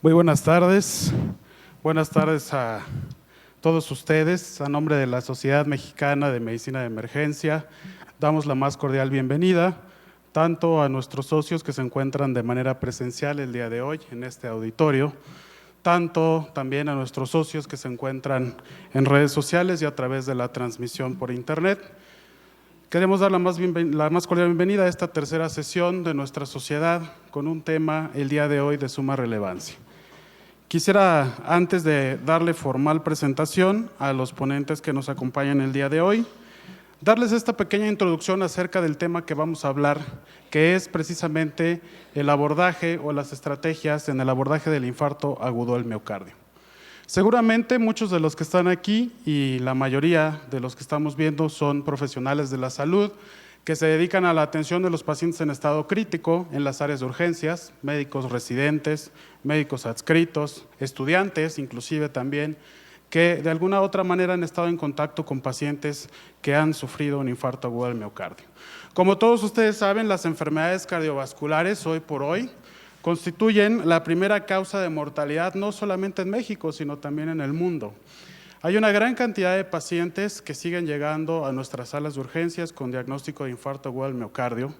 Muy buenas tardes. Buenas tardes a todos ustedes. A nombre de la Sociedad Mexicana de Medicina de Emergencia, damos la más cordial bienvenida tanto a nuestros socios que se encuentran de manera presencial el día de hoy en este auditorio, tanto también a nuestros socios que se encuentran en redes sociales y a través de la transmisión por internet. Queremos dar la más cordial bienvenida a esta tercera sesión de nuestra sociedad con un tema el día de hoy de suma relevancia. Quisiera, antes de darle formal presentación a los ponentes que nos acompañan el día de hoy, darles esta pequeña introducción acerca del tema que vamos a hablar, que es precisamente el abordaje o las estrategias en el abordaje del infarto agudo del miocardio. Seguramente muchos de los que están aquí y la mayoría de los que estamos viendo son profesionales de la salud que se dedican a la atención de los pacientes en estado crítico en las áreas de urgencias, médicos residentes, médicos adscritos, estudiantes inclusive también, que de alguna u otra manera han estado en contacto con pacientes que han sufrido un infarto agudo del miocardio. Como todos ustedes saben, las enfermedades cardiovasculares hoy por hoy constituyen la primera causa de mortalidad no solamente en México, sino también en el mundo. Hay una gran cantidad de pacientes que siguen llegando a nuestras salas de urgencias con diagnóstico de infarto agudo del miocardio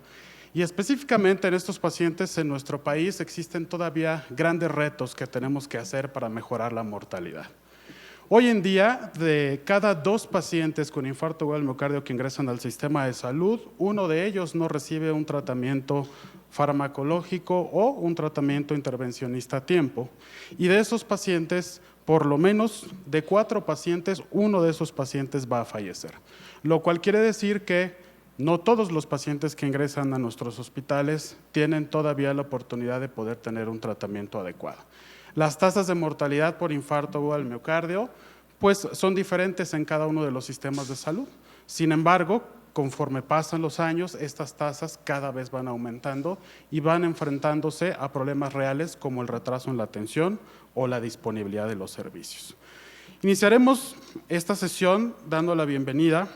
y específicamente en estos pacientes en nuestro país existen todavía grandes retos que tenemos que hacer para mejorar la mortalidad. Hoy en día, de cada 2 pacientes con infarto agudo del miocardio que ingresan al sistema de salud, uno de ellos no recibe un tratamiento farmacológico o un tratamiento intervencionista a tiempo. Y de esos pacientes, por lo menos de 4 pacientes, uno de esos pacientes va a fallecer. Lo cual quiere decir que no todos los pacientes que ingresan a nuestros hospitales tienen todavía la oportunidad de poder tener un tratamiento adecuado. Las tasas de mortalidad por infarto agudo del miocardio pues son diferentes en cada uno de los sistemas de salud. Sin embargo, conforme pasan los años, estas tasas cada vez van aumentando y van enfrentándose a problemas reales como el retraso en la atención o la disponibilidad de los servicios. Iniciaremos esta sesión dando la bienvenida.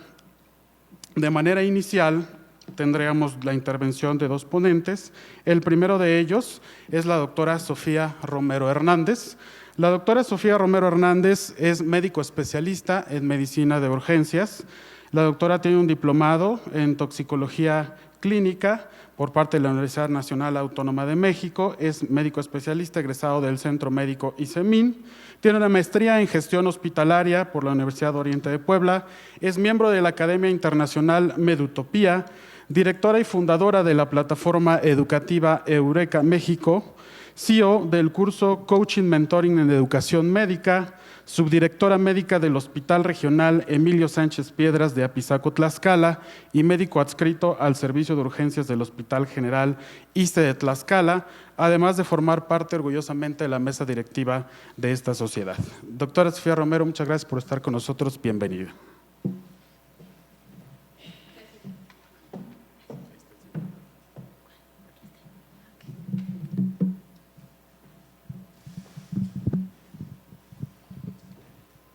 De manera inicial, tendríamos la intervención de 2 ponentes. El primero de ellos es la doctora Sofía Romero Hernández. La doctora Sofía Romero Hernández es médico especialista en medicina de urgencias. La doctora tiene un diplomado en toxicología clínica por parte de la Universidad Nacional Autónoma de México, es médico especialista egresado del Centro Médico ICEMIN, tiene una maestría en gestión hospitalaria por la Universidad Oriente de Puebla, es miembro de la Academia Internacional Medutopía, directora y fundadora de la plataforma educativa Eureka México, CEO del curso Coaching Mentoring en Educación Médica, subdirectora médica del Hospital Regional Emilio Sánchez Piedras de Apizaco, Tlaxcala y médico adscrito al Servicio de Urgencias del Hospital General ISSSTE de Tlaxcala, además de formar parte orgullosamente de la mesa directiva de esta sociedad. Doctora Sofía Romero, muchas gracias por estar con nosotros. Bienvenida.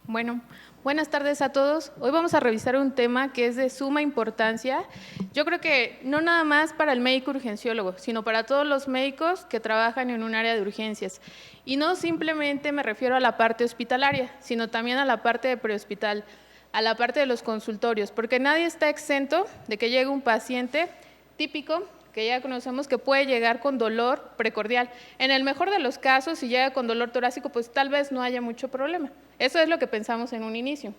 Bueno, buenas tardes a todos. Hoy vamos a revisar un tema que es de suma importancia. Yo creo que no nada más para el médico urgenciólogo, sino para todos los médicos que trabajan en un área de urgencias. Y no simplemente me refiero a la parte hospitalaria, sino también a la parte de prehospital, a la parte de los consultorios, porque nadie está exento de que llegue un paciente típico que ya conocemos que puede llegar con dolor precordial. En el mejor de los casos, si llega con dolor torácico, pues tal vez no haya mucho problema. Eso es lo que pensamos en un inicio.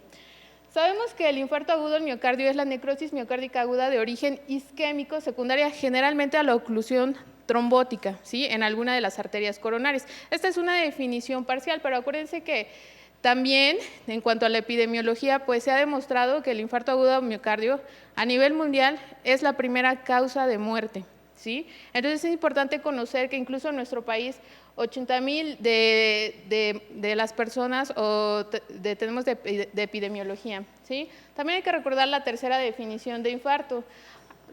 Sabemos que el infarto agudo del miocardio es la necrosis miocárdica aguda de origen isquémico secundaria generalmente a la oclusión trombótica, ¿sí? En alguna de las arterias coronarias. Esta es una definición parcial, pero acuérdense que también, en cuanto a la epidemiología, pues se ha demostrado que el infarto agudo del miocardio a nivel mundial es la primera causa de muerte, ¿sí? Entonces es importante conocer que incluso en nuestro país 80,000 de las personas tenemos de epidemiología, ¿sí? También hay que recordar la tercera definición de infarto.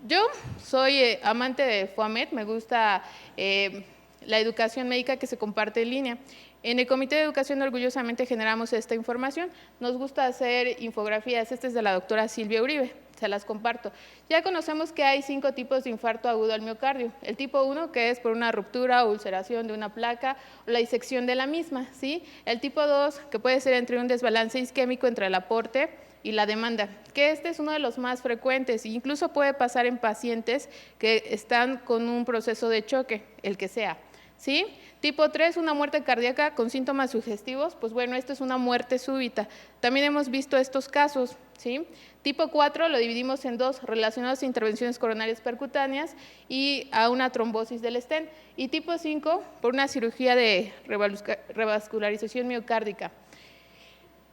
Yo soy amante de FOAMED, me gusta la educación médica que se comparte en línea. En el Comité de Educación orgullosamente generamos esta información. Nos gusta hacer infografías. Esta es de la doctora Silvia Uribe. se las comparto. Ya conocemos que hay 5 tipos de infarto agudo al miocardio. El tipo 1, que es por una ruptura o ulceración de una placa o la disección de la misma, ¿sí? El tipo 2, que puede ser entre un desbalance isquémico entre el aporte y la demanda, que este es uno de los más frecuentes, e incluso puede pasar en pacientes que están con un proceso de choque, el que sea, ¿sí? Tipo 3, una muerte cardíaca con síntomas sugestivos, pues bueno, esto es una muerte súbita. También hemos visto estos casos, ¿sí? Tipo 4 lo dividimos en 2, relacionados a intervenciones coronarias percutáneas y a una trombosis del stent. Y tipo 5, por una cirugía de revascularización miocárdica.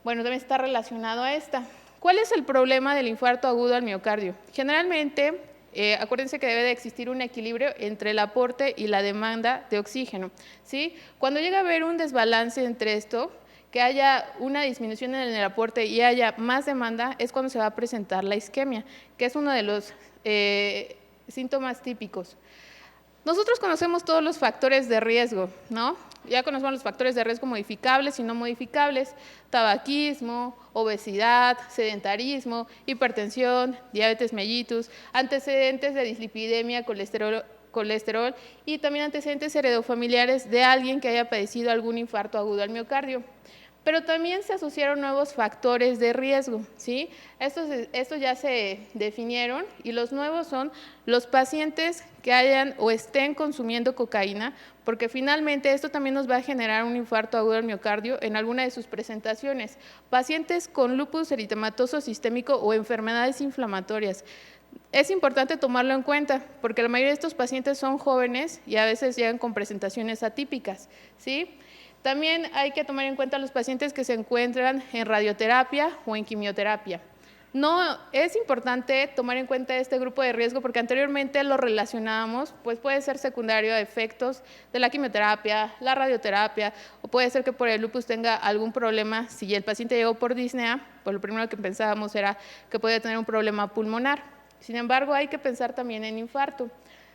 Bueno, también está relacionado a esta. ¿Cuál es el problema del infarto agudo al miocardio? Generalmente, acuérdense que debe de existir un equilibrio entre el aporte y la demanda de oxígeno, ¿sí? Cuando llega a haber un desbalance entre esto, que haya una disminución en el aporte y haya más demanda, es cuando se va a presentar la isquemia, que es uno de los síntomas típicos. Nosotros conocemos todos los factores de riesgo, ¿no? Ya conocemos los factores de riesgo modificables y no modificables: tabaquismo, obesidad, sedentarismo, hipertensión, diabetes mellitus, antecedentes de dislipidemia, colesterol y también antecedentes heredofamiliares de alguien que haya padecido algún infarto agudo al miocardio. Pero también se asociaron nuevos factores de riesgo, ¿sí? Estos ya se definieron, y los nuevos son los pacientes que hayan o estén consumiendo cocaína, porque finalmente esto también nos va a generar un infarto agudo al miocardio en alguna de sus presentaciones. Pacientes con lupus eritematoso sistémico o enfermedades inflamatorias. Es importante tomarlo en cuenta, porque la mayoría de estos pacientes son jóvenes y a veces llegan con presentaciones atípicas, ¿sí? También hay que tomar en cuenta a los pacientes que se encuentran en radioterapia o en quimioterapia. No, es importante tomar en cuenta este grupo de riesgo porque anteriormente lo relacionábamos, pues puede ser secundario a efectos de la quimioterapia, la radioterapia, o puede ser que por el lupus tenga algún problema. Si el paciente llegó por disnea, pues lo primero que pensábamos era que podía tener un problema pulmonar. Sin embargo, hay que pensar también en infarto,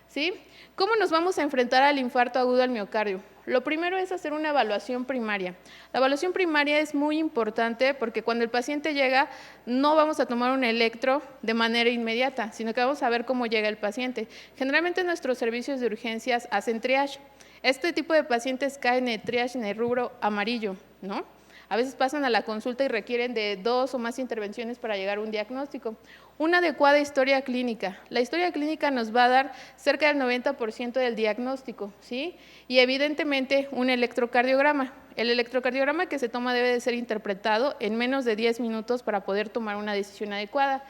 ¿sí? ¿Cómo nos vamos a enfrentar al infarto agudo al miocardio? Lo primero es hacer una evaluación primaria. La evaluación primaria es muy importante porque cuando el paciente llega no vamos a tomar un electro de manera inmediata, sino que vamos a ver cómo llega el paciente. Generalmente nuestros servicios de urgencias hacen triage. Este tipo de pacientes caen en el triage en el rubro amarillo, ¿no? A veces pasan a la consulta y requieren de 2 o más intervenciones para llegar a un diagnóstico. Una adecuada historia clínica. La historia clínica nos va a dar cerca del 90% del diagnóstico, ¿sí? Y evidentemente un electrocardiograma. El electrocardiograma que se toma debe de ser interpretado en menos de 10 minutos para poder tomar una decisión adecuada.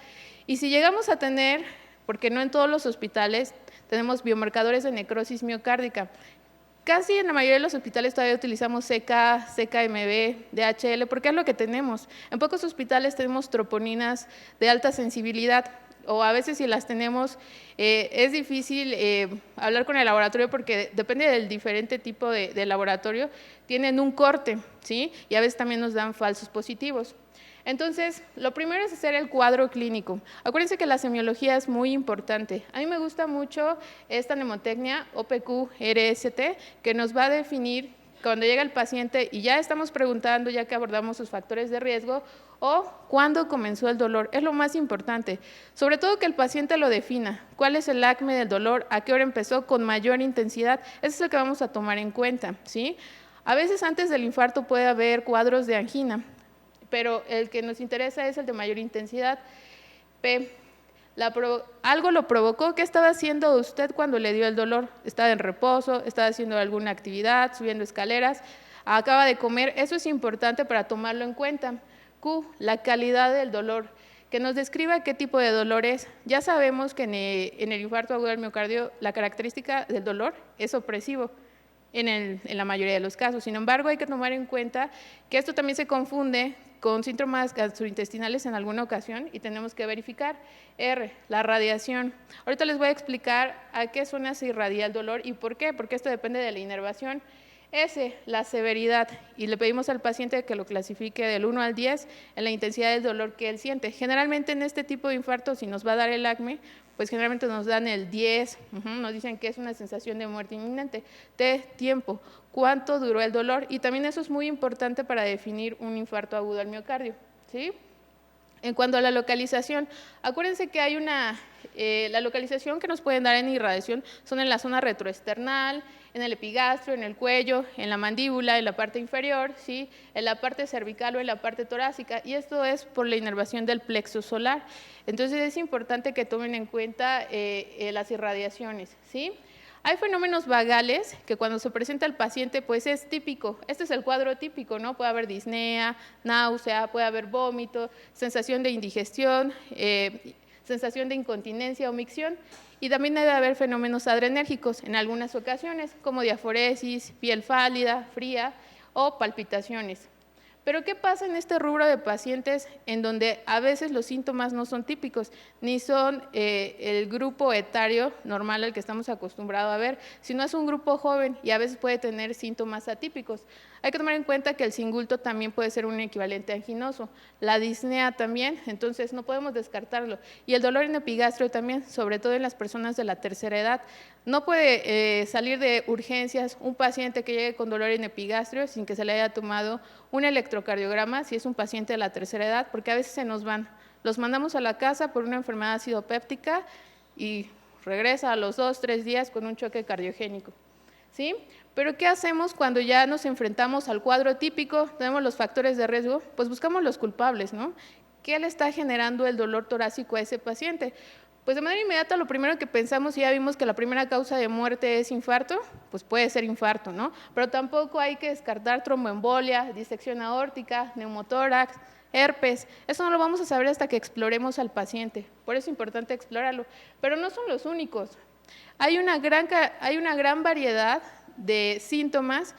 Y si llegamos a tener, porque no en todos los hospitales tenemos biomarcadores de necrosis miocárdica. Casi en la mayoría de los hospitales todavía utilizamos CK, CKMB, DHL, porque es lo que tenemos. En pocos hospitales tenemos troponinas de alta sensibilidad, o a veces si las tenemos es difícil hablar con el laboratorio porque depende del diferente tipo de laboratorio, tienen un corte, ¿sí? Y a veces también nos dan falsos positivos. Entonces, lo primero es hacer el cuadro clínico. Acuérdense que la semiología es muy importante. A mí me gusta mucho esta mnemotecnia OPQ-RST, que nos va a definir cuando llega el paciente y ya estamos preguntando, ya que abordamos sus factores de riesgo, o cuándo comenzó el dolor. Es lo más importante. Sobre todo que el paciente lo defina. ¿Cuál es el acme del dolor? ¿A qué hora empezó? Con mayor intensidad. Eso es lo que vamos a tomar en cuenta, ¿sí? A veces antes del infarto puede haber cuadros de angina, pero el que nos interesa es el de mayor intensidad. P. Algo lo provocó. ¿Qué estaba haciendo usted cuando le dio el dolor? ¿Estaba en reposo? ¿Estaba haciendo alguna actividad? ¿Subiendo escaleras? ¿Acaba de comer? Eso es importante para tomarlo en cuenta. Q. La calidad del dolor. Que nos describa qué tipo de dolor es. Ya sabemos que en el infarto agudo del miocardio la característica del dolor es opresivo en la mayoría de los casos. Sin embargo, hay que tomar en cuenta que esto también se confunde con síntomas gastrointestinales en alguna ocasión y tenemos que verificar. R, la radiación. Ahorita les voy a explicar a qué zona se irradia el dolor y por qué, porque esto depende de la inervación. S, la severidad, y le pedimos al paciente que lo clasifique del 1 al 10 en la intensidad del dolor que él siente. Generalmente en este tipo de infarto, si nos va a dar el acme, pues generalmente nos dan el 10, nos dicen que es una sensación de muerte inminente. T, tiempo, cuánto duró el dolor, y también eso es muy importante para definir un infarto agudo al miocardio, ¿sí? En cuanto a la localización, acuérdense que hay la localización que nos pueden dar en irradiación son en la zona retroesternal, en el epigastrio, en el cuello, en la mandíbula, en la parte inferior, ¿sí? En la parte cervical o en la parte torácica, y esto es por la inervación del plexo solar. Entonces es importante que tomen en cuenta las irradiaciones, ¿sí? Hay fenómenos vagales que cuando se presenta al paciente pues es típico, este es el cuadro típico, ¿no? Puede haber disnea, náusea, puede haber vómito, sensación de indigestión, sensación de incontinencia o micción, y también debe haber fenómenos adrenérgicos en algunas ocasiones, como diaforesis, piel pálida, fría o palpitaciones. Pero ¿qué pasa en este rubro de pacientes en donde a veces los síntomas no son típicos, ni son el grupo etario normal al que estamos acostumbrados a ver, sino es un grupo joven y a veces puede tener síntomas atípicos? Hay que tomar en cuenta que el singulto también puede ser un equivalente anginoso, la disnea también, entonces no podemos descartarlo. Y el dolor en epigastrio también, sobre todo en las personas de la tercera edad. No puede salir de urgencias un paciente que llegue con dolor en epigastrio sin que se le haya tomado un electrocardiograma si es un paciente de la tercera edad, porque a veces se nos van. Los mandamos a la casa por una enfermedad acidopéptica y regresa a los 2 o 3 días con un choque cardiogénico, ¿sí? Pero ¿qué hacemos cuando ya nos enfrentamos al cuadro típico? Tenemos los factores de riesgo, pues buscamos los culpables, ¿no? ¿Qué le está generando el dolor torácico a ese paciente? Pues de manera inmediata lo primero que pensamos, y ya vimos que la primera causa de muerte es infarto, pues puede ser infarto, ¿no? Pero tampoco hay que descartar tromboembolia, disección aórtica, neumotórax, herpes. Eso no lo vamos a saber hasta que exploremos al paciente, por eso es importante explorarlo. Pero no son los únicos. Hay una gran variedad de síntomas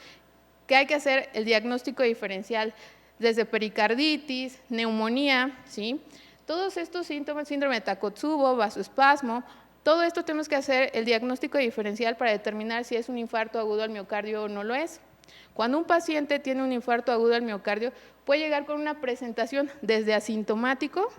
que hay que hacer el diagnóstico diferencial, desde pericarditis, neumonía, ¿sí? Todos estos síntomas, síndrome de Takotsubo, vasoespasmo, todo esto tenemos que hacer el diagnóstico diferencial para determinar si es un infarto agudo al miocardio o no lo es. Cuando un paciente tiene un infarto agudo al miocardio, puede llegar con una presentación desde asintomático,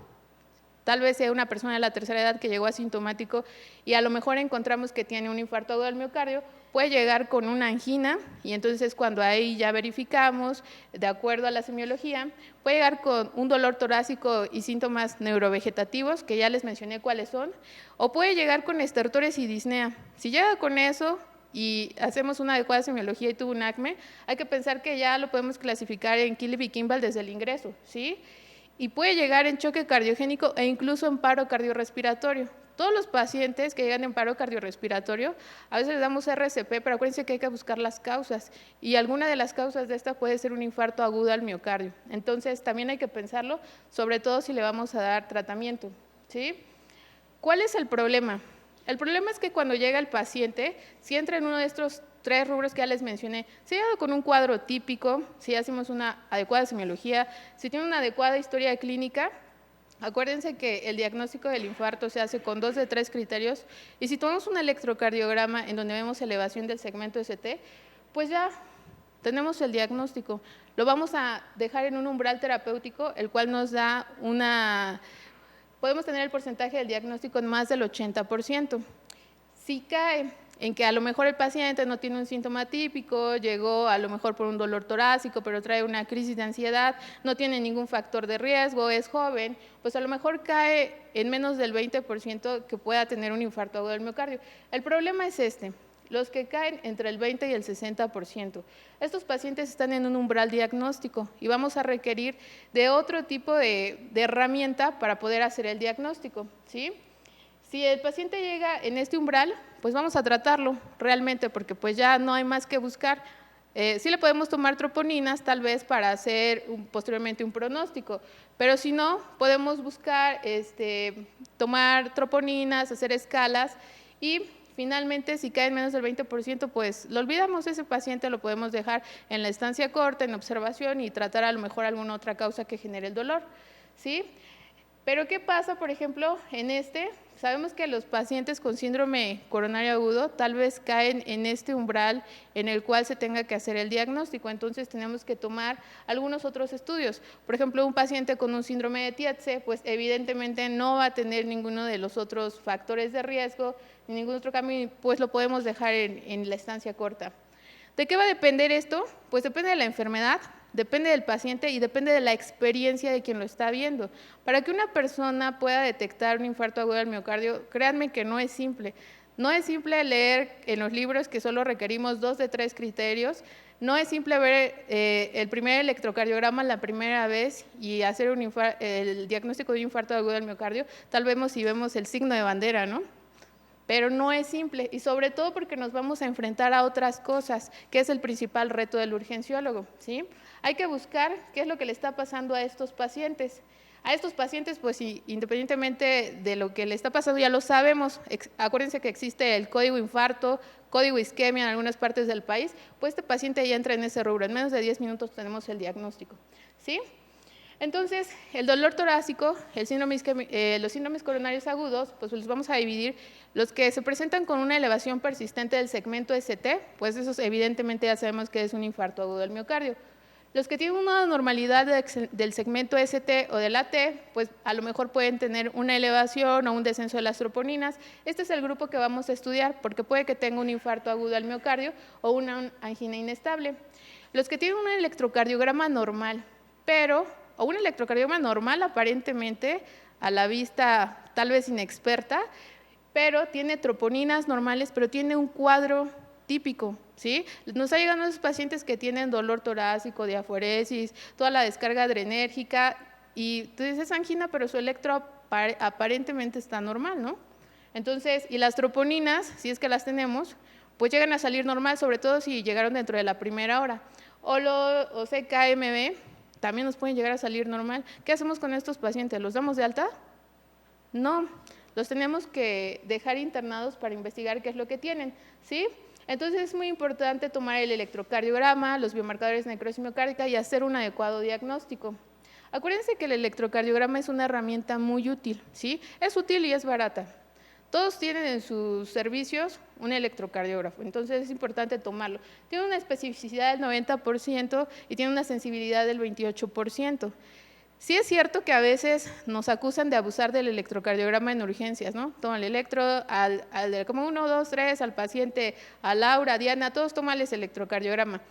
tal vez sea una persona de la tercera edad que llegó asintomático y a lo mejor encontramos que tiene un infarto agudo al miocardio, puede llegar con una angina y entonces es cuando ahí ya verificamos, de acuerdo a la semiología, puede llegar con un dolor torácico y síntomas neurovegetativos, que ya les mencioné cuáles son, o puede llegar con estertores y disnea. Si llega con eso y hacemos una adecuada semiología y tuvo un acme, hay que pensar que ya lo podemos clasificar en Killip y Kimball desde el ingreso, ¿sí? Y puede llegar en choque cardiogénico e incluso en paro cardiorrespiratorio. Todos los pacientes que llegan en paro cardiorrespiratorio, a veces les damos RCP, pero acuérdense que hay que buscar las causas, y alguna de las causas de esta puede ser un infarto agudo al miocardio. Entonces, también hay que pensarlo, sobre todo si le vamos a dar tratamiento, ¿sí? ¿Cuál es el problema? El problema es que cuando llega el paciente, si entra en uno de estos 3 rubros que ya les mencioné, si llega con un cuadro típico, si hacemos una adecuada semiología, si tiene una adecuada historia clínica, acuérdense que el diagnóstico del infarto se hace con 2 de 3 criterios, y si tomamos un electrocardiograma en donde vemos elevación del segmento ST, pues ya tenemos el diagnóstico. Lo vamos a dejar en un umbral terapéutico, el cual nos da podemos tener el porcentaje del diagnóstico en más del 80%. Si cae en que a lo mejor el paciente no tiene un síntoma típico, llegó a lo mejor por un dolor torácico, pero trae una crisis de ansiedad, no tiene ningún factor de riesgo, es joven, pues a lo mejor cae en menos del 20% que pueda tener un infarto agudo del miocardio. El problema es los que caen entre el 20 y el 60%. Estos pacientes están en un umbral diagnóstico y vamos a requerir de otro tipo de herramienta para poder hacer el diagnóstico, ¿sí? Si el paciente llega en este umbral, pues vamos a tratarlo realmente, porque pues ya no hay más que buscar. Sí le podemos tomar troponinas tal vez para hacer posteriormente un pronóstico, pero si no, podemos buscar tomar troponinas, hacer escalas, y finalmente si cae en menos del 20%, pues lo olvidamos, ese paciente lo podemos dejar en la estancia corta, en observación, y tratar a lo mejor alguna otra causa que genere el dolor, ¿sí? Pero ¿qué pasa, por ejemplo, sabemos que los pacientes con síndrome coronario agudo tal vez caen en este umbral en el cual se tenga que hacer el diagnóstico, entonces tenemos que tomar algunos otros estudios. Por ejemplo, un paciente con un síndrome de Tietze, pues evidentemente no va a tener ninguno de los otros factores de riesgo, ni ningún otro cambio, pues lo podemos dejar en la estancia corta. ¿De qué va a depender esto? Pues depende de la enfermedad, depende del paciente y depende de la experiencia de quien lo está viendo. Para que una persona pueda detectar un infarto agudo del miocardio, créanme que no es simple. No es simple leer en los libros que solo requerimos 2 de 3 criterios. No es simple ver el primer electrocardiograma la primera vez y hacer el diagnóstico de un infarto agudo del miocardio. Tal vez si vemos el signo de bandera, ¿no? Pero no es simple, y sobre todo porque nos vamos a enfrentar a otras cosas, que es el principal reto del urgenciólogo, ¿sí? Hay que buscar qué es lo que le está pasando a estos pacientes. A estos pacientes, pues independientemente de lo que le está pasando, ya lo sabemos. Acuérdense que existe el código infarto, código isquemia en algunas partes del país, pues este paciente ya entra en ese rubro. En menos de 10 minutos tenemos el diagnóstico, ¿sí? Entonces, el dolor torácico, los síndromes coronarios agudos, pues los vamos a dividir. Los que se presentan con una elevación persistente del segmento ST, pues esos evidentemente ya sabemos que es un infarto agudo del miocardio. Los que tienen una normalidad del segmento ST o del AT, pues a lo mejor pueden tener una elevación o un descenso de las troponinas. Este es el grupo que vamos a estudiar porque puede que tenga un infarto agudo al miocardio o una angina inestable. Los que tienen un electrocardiograma normal, o un electrocardiograma normal aparentemente, a la vista tal vez inexperta, pero tiene troponinas normales, pero tiene un cuadro típico, ¿sí? Nos ha llegado a esos pacientes que tienen dolor torácico, diaforesis, toda la descarga adrenérgica, y tú dices angina, pero su electro aparentemente está normal, ¿no? Entonces, y las troponinas, si es que las tenemos, pues llegan a salir normal, sobre todo si llegaron dentro de la primera hora. O CKMB también nos pueden llegar a salir normal. ¿Qué hacemos con estos pacientes? ¿Los damos de alta? No, los tenemos que dejar internados para investigar qué es lo que tienen, ¿sí? Entonces es muy importante tomar el electrocardiograma, los biomarcadores de necrosis miocárdica y hacer un adecuado diagnóstico. Acuérdense que el electrocardiograma es una herramienta muy útil, ¿sí? Es útil y es barata. Todos tienen en sus servicios un electrocardiógrafo, entonces es importante tomarlo. Tiene una especificidad del 90% y tiene una sensibilidad del 28%. Sí es cierto que a veces nos acusan de abusar del electrocardiograma en urgencias, ¿no? Toman el electro, como 1, 2, 3, al paciente, a Laura, a Diana, todos toman el electrocardiograma.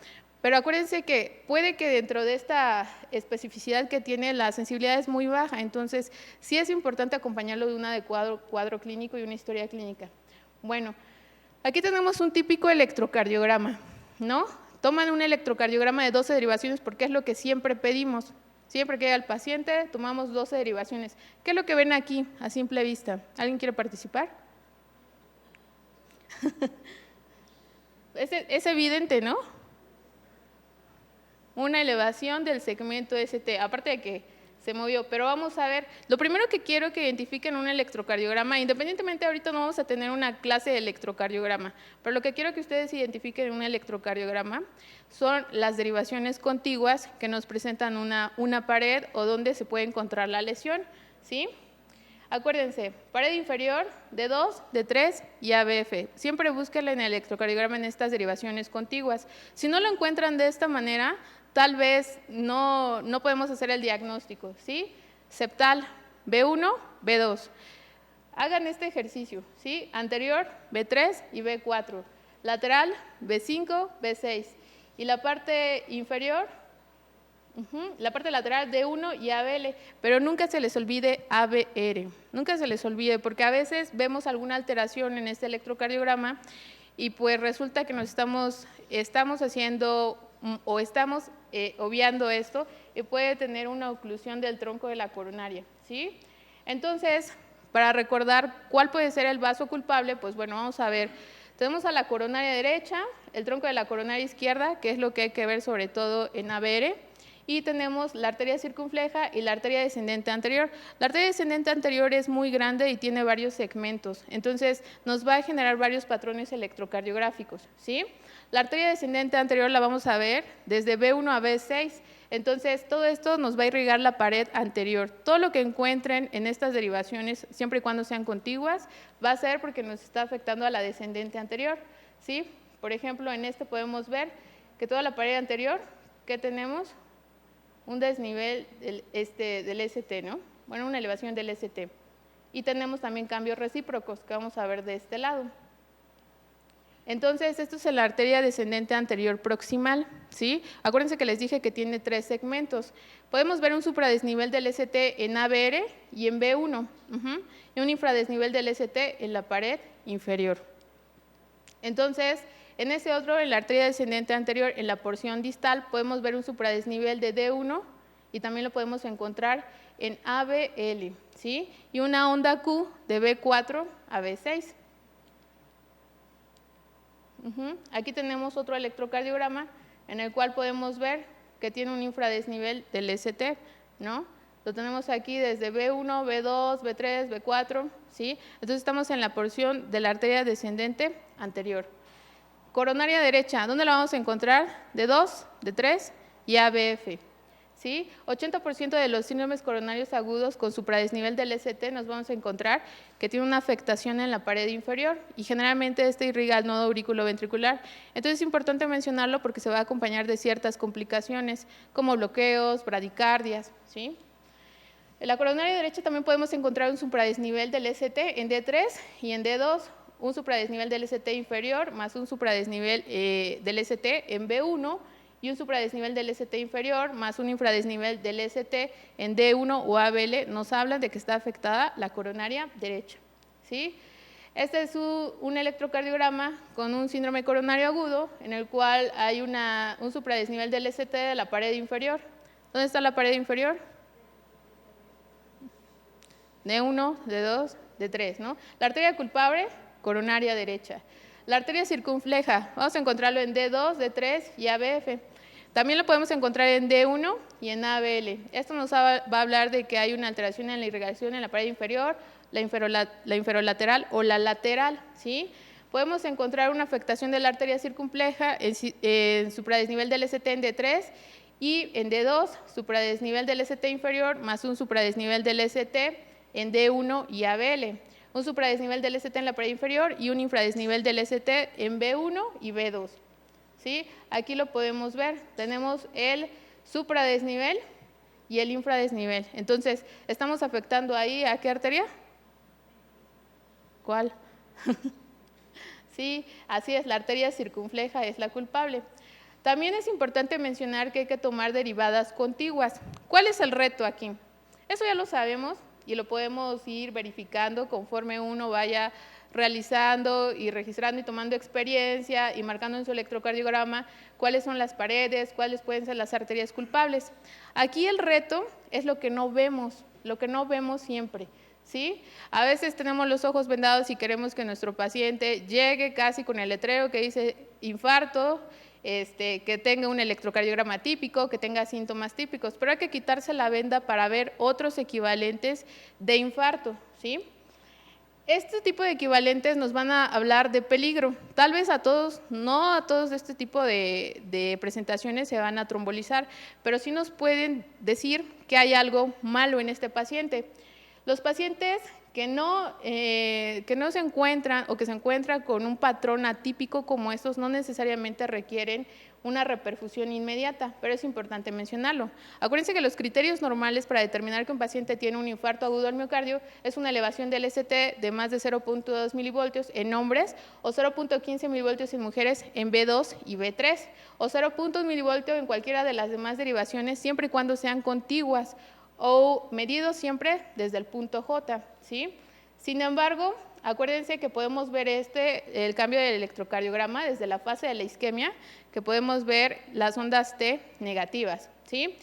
Pero acuérdense que puede que dentro de esta especificidad que tiene la sensibilidad es muy baja, entonces sí es importante acompañarlo de un adecuado cuadro clínico y una historia clínica. Bueno, aquí tenemos un típico electrocardiograma, ¿no? Toman un electrocardiograma de 12 derivaciones porque es lo que siempre pedimos. Siempre que llega el paciente, tomamos 12 derivaciones. ¿Qué es lo que ven aquí a simple vista? ¿Alguien quiere participar? Es evidente, ¿no? Una elevación del segmento ST, aparte de que se movió, pero vamos a ver, lo primero que quiero que identifiquen un electrocardiograma, independientemente ahorita no vamos a tener una clase de electrocardiograma, pero lo que quiero que ustedes identifiquen en un electrocardiograma son las derivaciones contiguas que nos presentan una pared o donde se puede encontrar la lesión, ¿sí? Acuérdense, pared inferior de 2, de 3 y ABF. Siempre búsquenla en el electrocardiograma en estas derivaciones contiguas. Si no lo encuentran de esta manera, tal vez no podemos hacer el diagnóstico, ¿sí? Septal, B1, B2. Hagan este ejercicio, ¿sí? Anterior, B3 y B4. Lateral, B5, B6. Y la parte inferior, la parte lateral D1 y ABL, pero nunca se les olvide ABR, nunca se les olvide, porque a veces vemos alguna alteración en este electrocardiograma y pues resulta que nos estamos haciendo o estamos obviando esto y puede tener una oclusión del tronco de la coronaria, ¿sí? Entonces, para recordar cuál puede ser el vaso culpable, pues bueno, vamos a ver. Tenemos a la coronaria derecha, el tronco de la coronaria izquierda, que es lo que hay que ver sobre todo en ABR, y tenemos la arteria circunfleja y la arteria descendente anterior. La arteria descendente anterior es muy grande y tiene varios segmentos, entonces nos va a generar varios patrones electrocardiográficos, ¿sí? La arteria descendente anterior la vamos a ver desde B1 a B6, entonces todo esto nos va a irrigar la pared anterior. Todo lo que encuentren en estas derivaciones, siempre y cuando sean contiguas, va a ser porque nos está afectando a la descendente anterior, ¿sí? Por ejemplo, en este podemos ver que toda la pared anterior, ¿qué tenemos? Un desnivel del ST, ¿no? Bueno, una elevación del ST. Y tenemos también cambios recíprocos que vamos a ver de este lado. Entonces, esto es en la arteria descendente anterior proximal, ¿sí? Acuérdense que les dije que tiene 3 segmentos. Podemos ver un supradesnivel del ST en ABR y en B1, y un infradesnivel del ST en la pared inferior. Entonces, en ese otro, en la arteria descendente anterior, en la porción distal, podemos ver un supradesnivel de D1 y también lo podemos encontrar en ABL, ¿sí? Y una onda Q de B4 a B6. Aquí tenemos otro electrocardiograma en el cual podemos ver que tiene un infradesnivel del ST, ¿no? Lo tenemos aquí desde B1, B2, B3, B4, ¿sí? Entonces estamos en la porción de la arteria descendente anterior. Coronaria derecha, ¿dónde la vamos a encontrar? D2, D3 y ABF. ¿Sí? 80% de los síndromes coronarios agudos con supradesnivel del ST nos vamos a encontrar que tiene una afectación en la pared inferior y generalmente este irriga el nodo auriculoventricular. Entonces es importante mencionarlo porque se va a acompañar de ciertas complicaciones como bloqueos, bradicardias, ¿sí? En la coronaria derecha también podemos encontrar un supradesnivel del ST en D3 y en D2, un supradesnivel del ST inferior más un supradesnivel del ST en B1 y un supradesnivel del ST inferior más un infradesnivel del ST en D1 o ABL nos hablan de que está afectada la coronaria derecha, ¿sí? Este es un electrocardiograma con un síndrome coronario agudo en el cual hay un supradesnivel del ST de la pared inferior. ¿Dónde está la pared inferior? D1, D2, D3, ¿no? La arteria culpable, coronaria derecha. La arteria circunfleja, vamos a encontrarlo en D2, D3 y ABF. También lo podemos encontrar en D1 y en ABL. Esto nos va a hablar de que hay una alteración en la irrigación en la pared inferior, la inferolateral o la lateral, ¿sí? Podemos encontrar una afectación de la arteria circunfleja en supradesnivel del ST en D3 y en D2, supradesnivel del ST inferior más un supradesnivel del ST en D1 y ABL. Un supradesnivel del ST en la pared inferior y un infradesnivel del ST en B1 y B2. ¿Sí? Aquí lo podemos ver, tenemos el supradesnivel y el infradesnivel. Entonces, ¿estamos afectando ahí a qué arteria? ¿Cuál? Sí, así es, la arteria circunfleja es la culpable. También es importante mencionar que hay que tomar derivadas contiguas. ¿Cuál es el reto aquí? Eso ya lo sabemos y lo podemos ir verificando conforme uno vaya realizando y registrando y tomando experiencia y marcando en su electrocardiograma cuáles son las paredes, cuáles pueden ser las arterias culpables. Aquí el reto es lo que no vemos siempre, ¿sí? A veces tenemos los ojos vendados y queremos que nuestro paciente llegue casi con el letrero que dice infarto, que tenga un electrocardiograma típico, que tenga síntomas típicos, pero hay que quitarse la venda para ver otros equivalentes de infarto, ¿sí? Este tipo de equivalentes nos van a hablar de peligro. Tal vez a todos, no a todos este tipo de presentaciones se van a trombolizar, pero sí nos pueden decir que hay algo malo en este paciente. Los pacientes que no se encuentran o que se encuentran con un patrón atípico como estos no necesariamente requieren una reperfusión inmediata, pero es importante mencionarlo. Acuérdense que los criterios normales para determinar que un paciente tiene un infarto agudo al miocardio es una elevación del ST de más de 0.2 milivoltios en hombres o 0.15 milivoltios en mujeres en B2 y B3 o 0.1 milivoltio en cualquiera de las demás derivaciones siempre y cuando sean contiguas o medidos siempre desde el punto J, ¿sí? Sin embargo, acuérdense que podemos ver el cambio del electrocardiograma desde la fase de la isquemia, que podemos ver las ondas T negativas, ¿sí?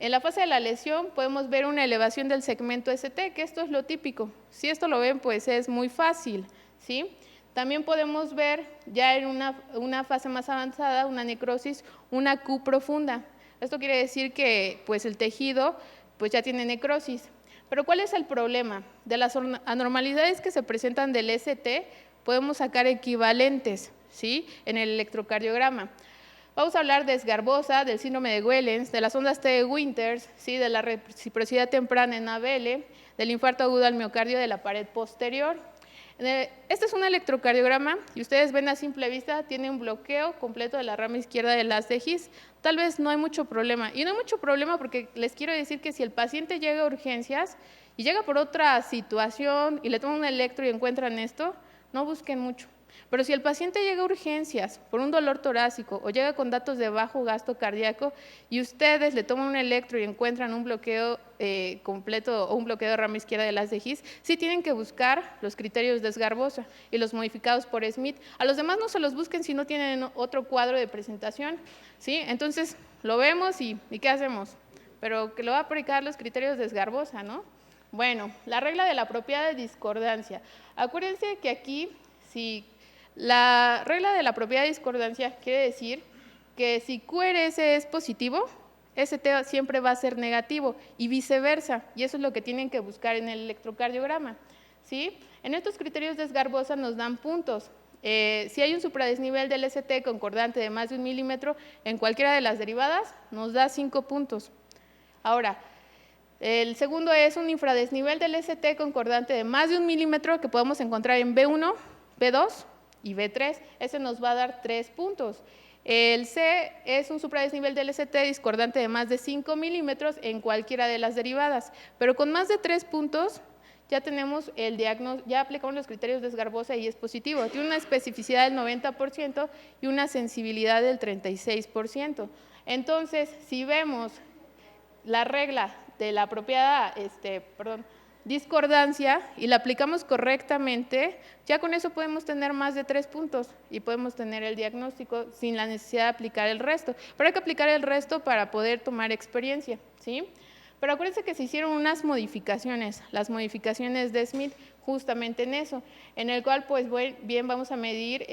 En la fase de la lesión podemos ver una elevación del segmento ST, que esto es lo típico. Si esto lo ven, pues es muy fácil, ¿sí? También podemos ver ya en una fase más avanzada, una necrosis, una Q profunda. Esto quiere decir que pues, el tejido pues, ya tiene necrosis. Pero ¿cuál es el problema? De las anormalidades que se presentan del ST podemos sacar equivalentes, ¿sí? En el electrocardiograma. Vamos a hablar de esgarbosa, del síndrome de Wellens, de las ondas T de Winters, ¿sí? De la reciprocidad temprana en ABL, del infarto agudo al miocardio de la pared posterior. Este es un electrocardiograma y ustedes ven a simple vista, tiene un bloqueo completo de la rama izquierda del haz de His. Tal vez no hay mucho problema. Y no hay mucho problema porque les quiero decir que si el paciente llega a urgencias y llega por otra situación y le toman un electro y encuentran esto, no busquen mucho. Pero si el paciente llega a urgencias por un dolor torácico o llega con datos de bajo gasto cardíaco y ustedes le toman un electro y encuentran un bloqueo completo o un bloqueo de rama izquierda de las de His, sí tienen que buscar los criterios de Esgarbosa y los modificados por Smith. A los demás no se los busquen si no tienen otro cuadro de presentación, ¿sí? Entonces lo vemos y ¿qué hacemos? Pero que lo va a aplicar los criterios de Esgarbosa, ¿no? Bueno, la regla de la propiedad de discordancia. Acuérdense que aquí, si la regla de la propiedad de discordancia quiere decir que si QRS es positivo, ST siempre va a ser negativo y viceversa, y eso es lo que tienen que buscar en el electrocardiograma, ¿sí? En estos criterios de Esgarbosa nos dan puntos. Si hay un supradesnivel del ST concordante de más de 1 milímetro en cualquiera de las derivadas, nos da 5 puntos. Ahora, el segundo es un infradesnivel del ST concordante de más de 1 milímetro que podemos encontrar en B1, B2 y B3. Ese nos va a dar 3 puntos. El C es un supradesnivel del ST discordante de más de 5 milímetros en cualquiera de las derivadas, pero con más de 3 puntos ya tenemos el diagnóstico, ya aplicamos los criterios de Esgarbosa y es positivo. Tiene una especificidad del 90% y una sensibilidad del 36%. Entonces, si vemos la regla de la propiedad, discordancia y la aplicamos correctamente, ya con eso podemos tener más de 3 puntos y podemos tener el diagnóstico sin la necesidad de aplicar el resto. Pero hay que aplicar el resto para poder tomar experiencia, ¿sí? Pero acuérdense que se hicieron unas modificaciones, las modificaciones de Smith, justamente en eso, en el cual, pues bien, vamos a medir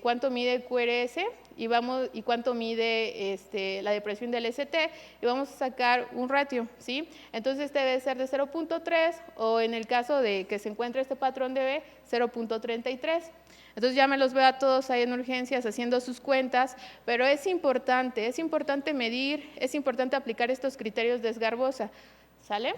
cuánto mide el QRS y cuánto mide la depresión del ST y vamos a sacar un ratio, ¿sí? Entonces debe ser de 0.3 o en el caso de que se encuentre este patrón de B, 0.33. Entonces ya me los veo a todos ahí en urgencias haciendo sus cuentas, pero es importante medir, es importante aplicar estos criterios de Esgarbosa, ¿sale?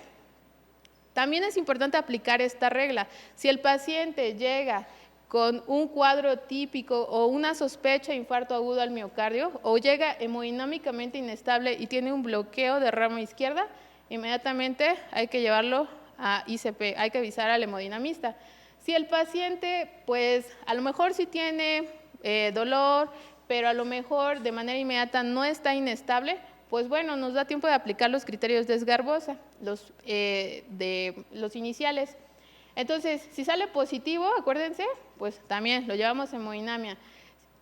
También es importante aplicar esta regla. Si el paciente llega con un cuadro típico o una sospecha de infarto agudo al miocardio o llega hemodinámicamente inestable y tiene un bloqueo de rama izquierda, inmediatamente hay que llevarlo a ICP, hay que avisar al hemodinamista. Si el paciente, pues a lo mejor sí tiene dolor, pero a lo mejor de manera inmediata no está inestable, pues bueno, nos da tiempo de aplicar los criterios de Esgarbosa, los iniciales. Entonces, si sale positivo, acuérdense, pues también lo llevamos a hemodinamia.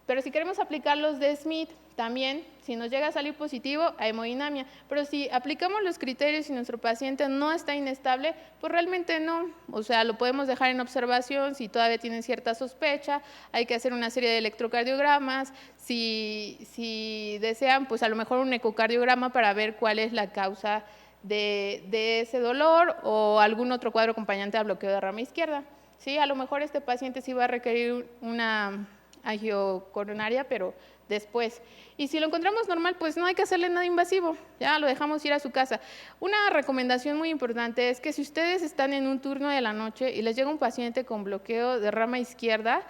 Pero si queremos aplicar los de Smith, también, si nos llega a salir positivo, a hemodinamia. Pero si aplicamos los criterios y nuestro paciente no está inestable, pues realmente no. O sea, lo podemos dejar en observación si todavía tienen cierta sospecha, hay que hacer una serie de electrocardiogramas. Si desean, pues a lo mejor un ecocardiograma para ver cuál es la causa de ese dolor o algún otro cuadro acompañante al bloqueo de rama izquierda. Sí, a lo mejor este paciente sí va a requerir una angiocoronaria, pero después. Y si lo encontramos normal, pues no hay que hacerle nada invasivo, ya lo dejamos ir a su casa. Una recomendación muy importante es que si ustedes están en un turno de la noche y les llega un paciente con bloqueo de rama izquierda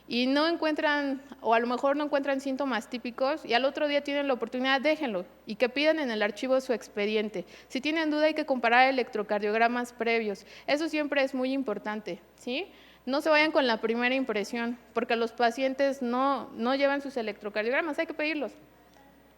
y no encuentran, o a lo mejor no encuentran síntomas típicos y al otro día tienen la oportunidad, déjenlo y que pidan en el archivo su expediente. Si tienen duda hay que comparar electrocardiogramas previos, eso siempre es muy importante, ¿sí? No se vayan con la primera impresión, porque los pacientes no llevan sus electrocardiogramas, hay que pedirlos.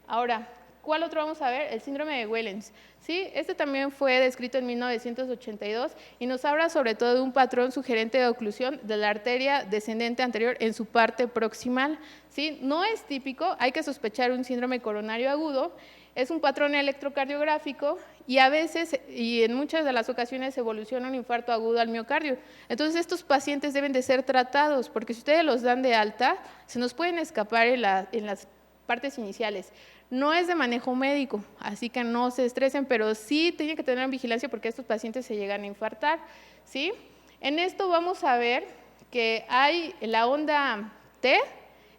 Ahora, ¿cuál otro vamos a ver? El síndrome de Wellens. ¿Sí? Este también fue descrito en 1982 y nos habla sobre todo de un patrón sugerente de oclusión de la arteria descendente anterior en su parte proximal. ¿Sí? No es típico, hay que sospechar un síndrome coronario agudo, es un patrón electrocardiográfico y a veces, y en muchas de las ocasiones, evoluciona un infarto agudo al miocardio. Entonces, estos pacientes deben de ser tratados, porque si ustedes los dan de alta, se nos pueden escapar en las partes iniciales. No es de manejo médico, así que no se estresen, pero sí tienen que tener vigilancia porque estos pacientes se llegan a infartar, ¿sí? En esto vamos a ver que hay la onda T,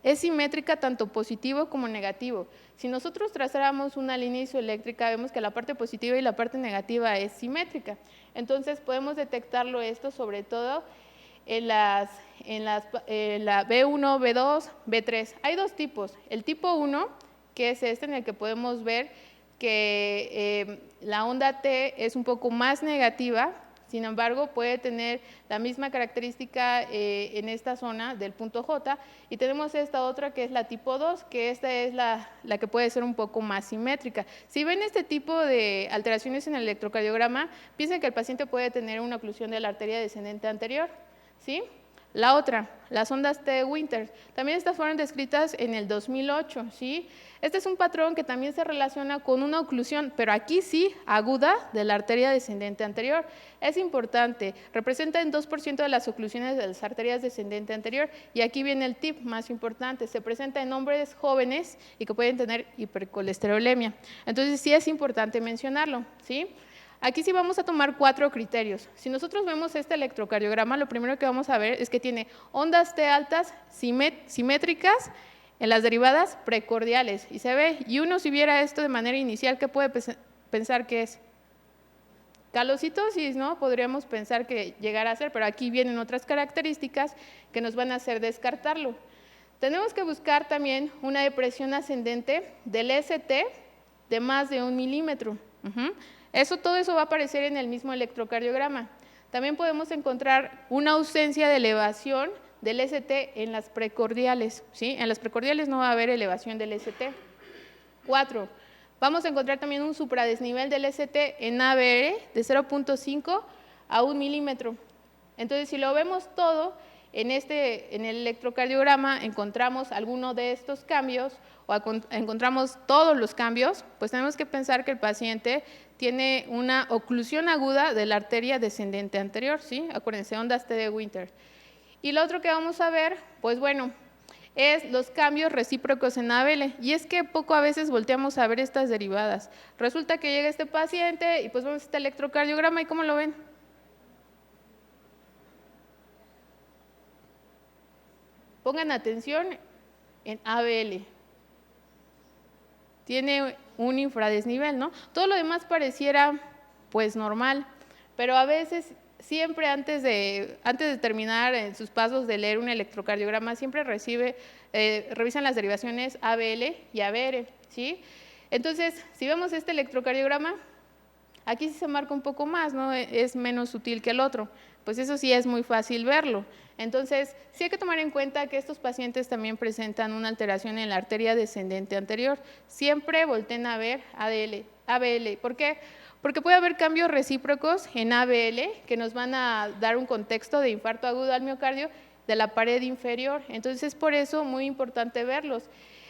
es simétrica tanto positivo como negativo. Si nosotros trazáramos una línea isoeléctrica, vemos que la parte positiva y la parte negativa es simétrica. Entonces, podemos detectarlo esto sobre todo en la B1, B2, B3. Hay dos tipos. El tipo 1, que es este en el que podemos ver que la onda T es un poco más negativa sin embargo puede tener la misma característica en esta zona del punto J, y tenemos esta otra que es la tipo 2, que esta es la que puede ser un poco más simétrica. Si ven este tipo de alteraciones en el electrocardiograma, piensen que el paciente puede tener una oclusión de la arteria descendente anterior, ¿sí? La otra, las ondas T de Winters, también estas fueron descritas en el 2008, ¿sí? Este es un patrón que también se relaciona con una oclusión, pero aquí sí, aguda, de la arteria descendente anterior. Es importante, representa en 2% de las oclusiones de las arterias descendente anterior, y aquí viene el tip más importante, se presenta en hombres jóvenes y que pueden tener hipercolesterolemia. Entonces sí es importante mencionarlo, ¿sí? Aquí sí vamos a tomar 4 criterios. Si nosotros vemos este electrocardiograma, lo primero que vamos a ver es que tiene ondas T altas simétricas en las derivadas precordiales. Y se ve, y uno si viera esto de manera inicial, ¿qué puede pensar que es? Calocitosis, ¿no? Podríamos pensar que llegara a ser, pero aquí vienen otras características que nos van a hacer descartarlo. Tenemos que buscar también una depresión ascendente del ST de más de 1 milímetro. Todo eso va a aparecer en el mismo electrocardiograma. También podemos encontrar una ausencia de elevación del ST en las precordiales, ¿sí? En las precordiales no va a haber elevación del ST. 4. Vamos a encontrar también un supradesnivel del ST en ABR de 0.5 a 1 milímetro. Entonces, si lo vemos todo, en el electrocardiograma encontramos alguno de estos cambios o encontramos todos los cambios, pues tenemos que pensar que el paciente tiene una oclusión aguda de la arteria descendente anterior, ¿sí? Acuérdense, ondas T de Winters. Y lo otro que vamos a ver, pues bueno, es los cambios recíprocos en ABL. Y es que poco a veces volteamos a ver estas derivadas. Resulta que llega este paciente y pues vemos este electrocardiograma y ¿cómo lo ven? Pongan atención en ABL. Tiene un infradesnivel, ¿no? Todo lo demás pareciera pues normal, pero a veces siempre antes de terminar en sus pasos de leer un electrocardiograma, siempre revisan las derivaciones ABL y ABR, ¿sí? Entonces, si vemos este electrocardiograma, aquí sí se marca un poco más, ¿no? Es menos sutil que el otro, pues eso sí es muy fácil verlo. Entonces, sí hay que tomar en cuenta que estos pacientes también presentan una alteración en la arteria descendente anterior. Siempre volteen a ver ABL. ¿Por qué? Porque puede haber cambios recíprocos en ABL que nos van a dar un contexto de infarto agudo al miocardio de la pared inferior. Entonces, es por eso muy importante verlos.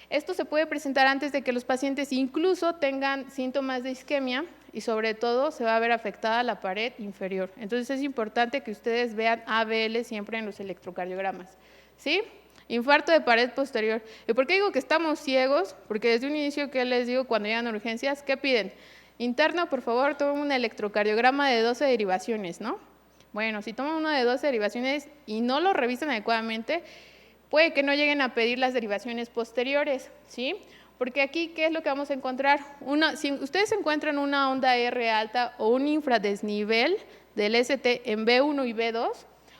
Esto se puede presentar antes de que los pacientes incluso tengan síntomas de isquemia y sobre todo se va a ver afectada la pared inferior. Entonces es importante que ustedes vean ABL siempre en los electrocardiogramas, ¿sí? Infarto de pared posterior. ¿Y por qué digo que estamos ciegos? Porque desde un inicio, ¿qué les digo cuando llegan a urgencias? ¿Qué piden? Interno, por favor, tomen un electrocardiograma de 12 derivaciones, ¿no? Bueno, si toman uno de 12 derivaciones y no lo revisan adecuadamente, puede que no lleguen a pedir las derivaciones posteriores, ¿sí? Porque aquí, ¿qué es lo que vamos a encontrar? Si ustedes encuentran una onda R alta o un infradesnivel del ST en B1 y B2,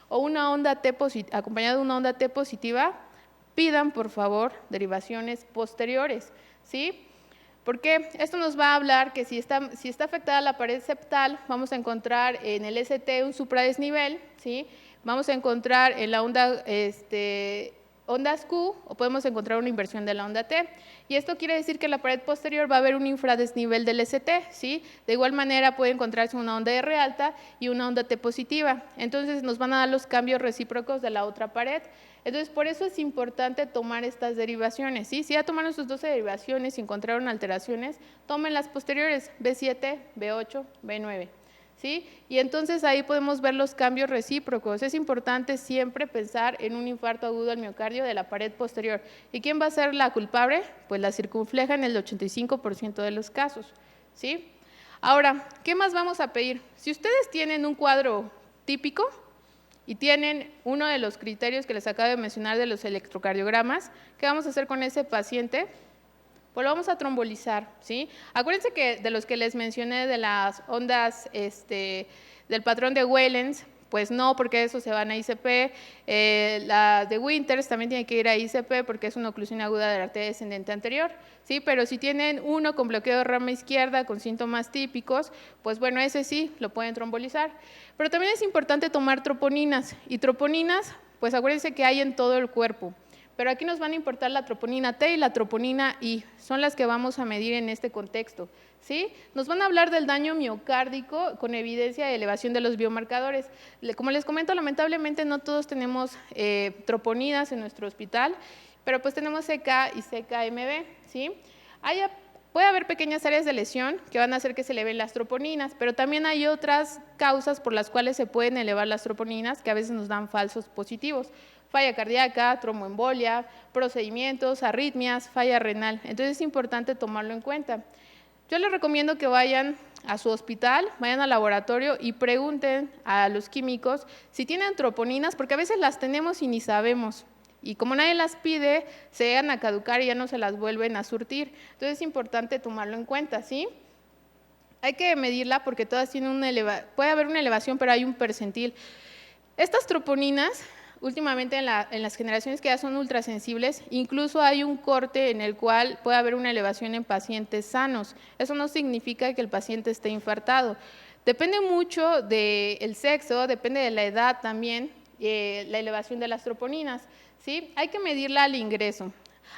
o una onda T acompañada de una onda T positiva, pidan, por favor, derivaciones posteriores, ¿sí? Porque esto nos va a hablar que si está afectada la pared septal, vamos a encontrar en el ST un supradesnivel, ¿sí? Vamos a encontrar en la onda ondas Q, o podemos encontrar una inversión de la onda T. Y esto quiere decir que en la pared posterior va a haber un infradesnivel del ST, ¿sí? De igual manera puede encontrarse una onda R alta y una onda T positiva. Entonces nos van a dar los cambios recíprocos de la otra pared. Entonces por eso es importante tomar estas derivaciones, ¿sí? Si ya tomaron sus 12 derivaciones y encontraron alteraciones, tomen las posteriores, B7, B8, B9. ¿Sí? Y entonces ahí podemos ver los cambios recíprocos. Es importante siempre pensar en un infarto agudo al miocardio de la pared posterior. ¿Y quién va a ser la culpable? Pues la circunfleja en el 85% de los casos, ¿sí? Ahora, ¿qué más vamos a pedir? Si ustedes tienen un cuadro típico y tienen uno de los criterios que les acabo de mencionar de los electrocardiogramas, ¿qué vamos a hacer con ese paciente? Pues lo vamos a trombolizar, ¿sí? Acuérdense que de los que les mencioné de las ondas del patrón de Wellens, Pues no, porque eso se van a ICP. La de Winters también tiene que ir a ICP porque es una oclusión aguda de la arteria descendente anterior, ¿sí? Pero si tienen uno con bloqueo de rama izquierda con síntomas típicos, pues bueno, ese sí lo pueden trombolizar. Pero también es importante tomar troponinas, y troponinas, pues acuérdense que hay en todo el cuerpo. Pero aquí nos van a importar la troponina T y la troponina I, son las que vamos a medir en este contexto, ¿sí? Nos van a hablar del daño miocárdico con evidencia de elevación de los biomarcadores. Como les comento, lamentablemente no todos tenemos troponinas en nuestro hospital, pero pues tenemos CK y CKMB, ¿sí? Puede haber pequeñas áreas de lesión que van a hacer que se eleven las troponinas, pero también hay otras causas por las cuales se pueden elevar las troponinas que a veces nos dan falsos positivos. Falla cardíaca, tromboembolia, procedimientos, arritmias, falla renal. Entonces es importante tomarlo en cuenta. Yo les recomiendo que vayan a su hospital, vayan al laboratorio y pregunten a los químicos si tienen troponinas, porque a veces las tenemos y ni sabemos. Y como nadie las pide, se llegan a caducar y ya no se las vuelven a surtir. Entonces es importante tomarlo en cuenta, ¿sí? Hay que medirla porque todas tienen puede haber una elevación, pero hay un percentil. Estas troponinas, últimamente en las generaciones que ya son ultrasensibles, incluso hay un corte en el cual puede haber una elevación en pacientes sanos. Eso no significa que el paciente esté infartado. Depende mucho del sexo, depende de la edad también, la elevación de las troponinas, ¿sí? Hay que medirla al ingreso.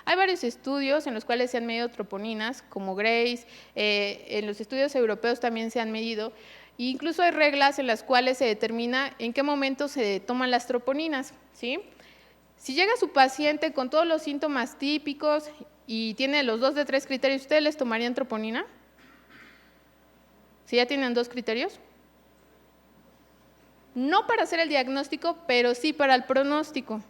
Hay varios estudios en los cuales se han medido troponinas, como Grace, en los estudios europeos también se han medido. E incluso hay reglas en las cuales se determina en qué momento se toman las troponinas, ¿sí? Si llega su paciente con todos los síntomas típicos y tiene los 2 de 3 criterios, ¿ustedes les tomarían troponina? ¿Si ya tienen 2 criterios? No para hacer el diagnóstico, pero sí para el pronóstico.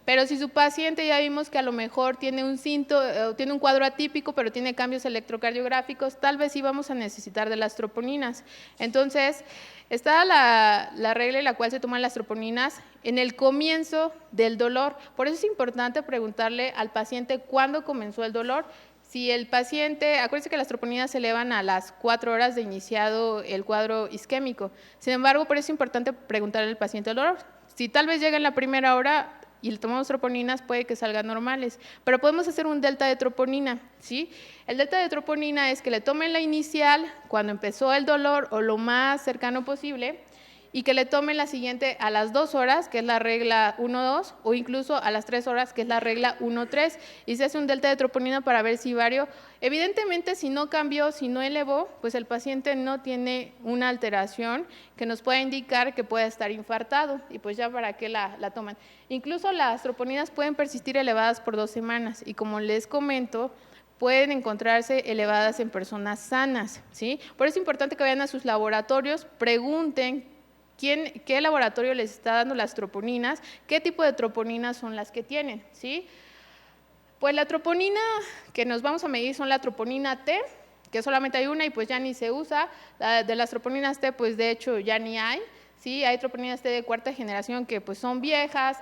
Pero si su paciente ya vimos que a lo mejor tiene un cuadro atípico, pero tiene cambios electrocardiográficos, tal vez sí vamos a necesitar de las troponinas. Entonces, está la regla en la cual se toman las troponinas en el comienzo del dolor. Por eso es importante preguntarle al paciente cuándo comenzó el dolor. Si el paciente, acuérdense que las troponinas se elevan a las 4 horas de iniciado el cuadro isquémico. Sin embargo, por eso es importante preguntarle al paciente el dolor. Si tal vez llega en la primera hora y le tomamos troponinas, puede que salgan normales, pero podemos hacer un delta de troponina, ¿sí? El delta de troponina es que le tomen la inicial cuando empezó el dolor o lo más cercano posible, y que le tomen la siguiente a las 2 horas, que es la regla 1-2, o incluso a las 3 horas, que es la regla 1-3, y se hace un delta de troponina para ver si varió. Evidentemente, si no cambió, si no elevó, pues el paciente no tiene una alteración que nos pueda indicar que pueda estar infartado, y pues ya para qué la toman. Incluso las troponinas pueden persistir elevadas por 2 semanas, y como les comento, pueden encontrarse elevadas en personas sanas, ¿sí? Por eso es importante que vayan a sus laboratorios, pregunten qué laboratorio les está dando las troponinas, qué tipo de troponinas son las que tienen, ¿sí? Pues la troponina que nos vamos a medir son la troponina T, que solamente hay una y pues ya ni se usa. De las troponinas T, pues de hecho ya ni hay, ¿sí? Hay troponinas T de 4ª generación que pues son viejas.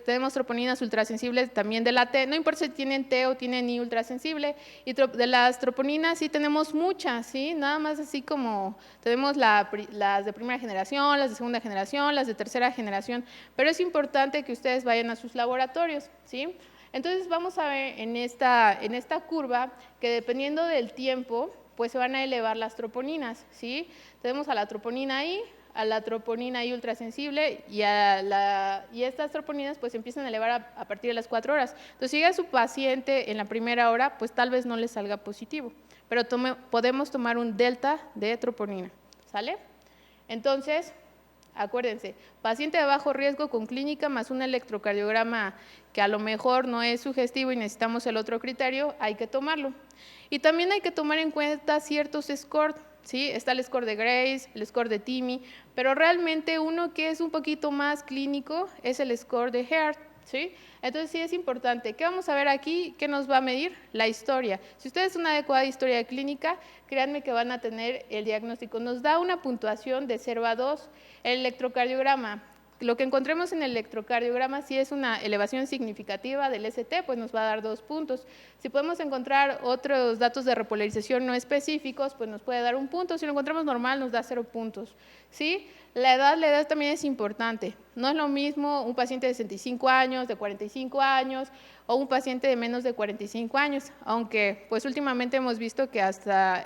Tenemos troponinas ultrasensibles también de la T, no importa si tienen T o tienen I ultrasensible, y de las troponinas sí tenemos muchas, ¿sí? Nada más así como tenemos las de 1ª generación, las de 2ª generación, las de 3ª generación, pero es importante que ustedes vayan a sus laboratorios, ¿sí? Entonces vamos a ver en esta curva que dependiendo del tiempo, pues se van a elevar las troponinas, ¿sí? Tenemos a la troponina I, a la troponina I ultrasensible y estas troponinas pues empiezan a elevar a partir de las 4 horas. Entonces, si llega su paciente en la primera hora, pues tal vez no le salga positivo, pero podemos tomar un delta de troponina, ¿sale? Entonces, acuérdense, paciente de bajo riesgo con clínica más un electrocardiograma que a lo mejor no es sugestivo y necesitamos el otro criterio, hay que tomarlo. Y también hay que tomar en cuenta ciertos scores, ¿sí? Está el score de Grace, el score de TIMI, pero realmente uno que es un poquito más clínico es el score de Heart, ¿sí? Entonces sí es importante. ¿Qué vamos a ver aquí? ¿Qué nos va a medir? La historia. Si ustedes una adecuada historia clínica, créanme que van a tener el diagnóstico. Nos da una puntuación de 0 a 2. El electrocardiograma, lo que encontremos en el electrocardiograma, si es una elevación significativa del ST, pues nos va a dar 2 puntos. Si podemos encontrar otros datos de repolarización no específicos, pues nos puede dar 1 punto. Si lo encontramos normal, nos da 0 puntos. ¿Sí? La edad también es importante. No es lo mismo un paciente de 65 años, de 45 años, o un paciente de menos de 45 años, aunque pues últimamente hemos visto que hasta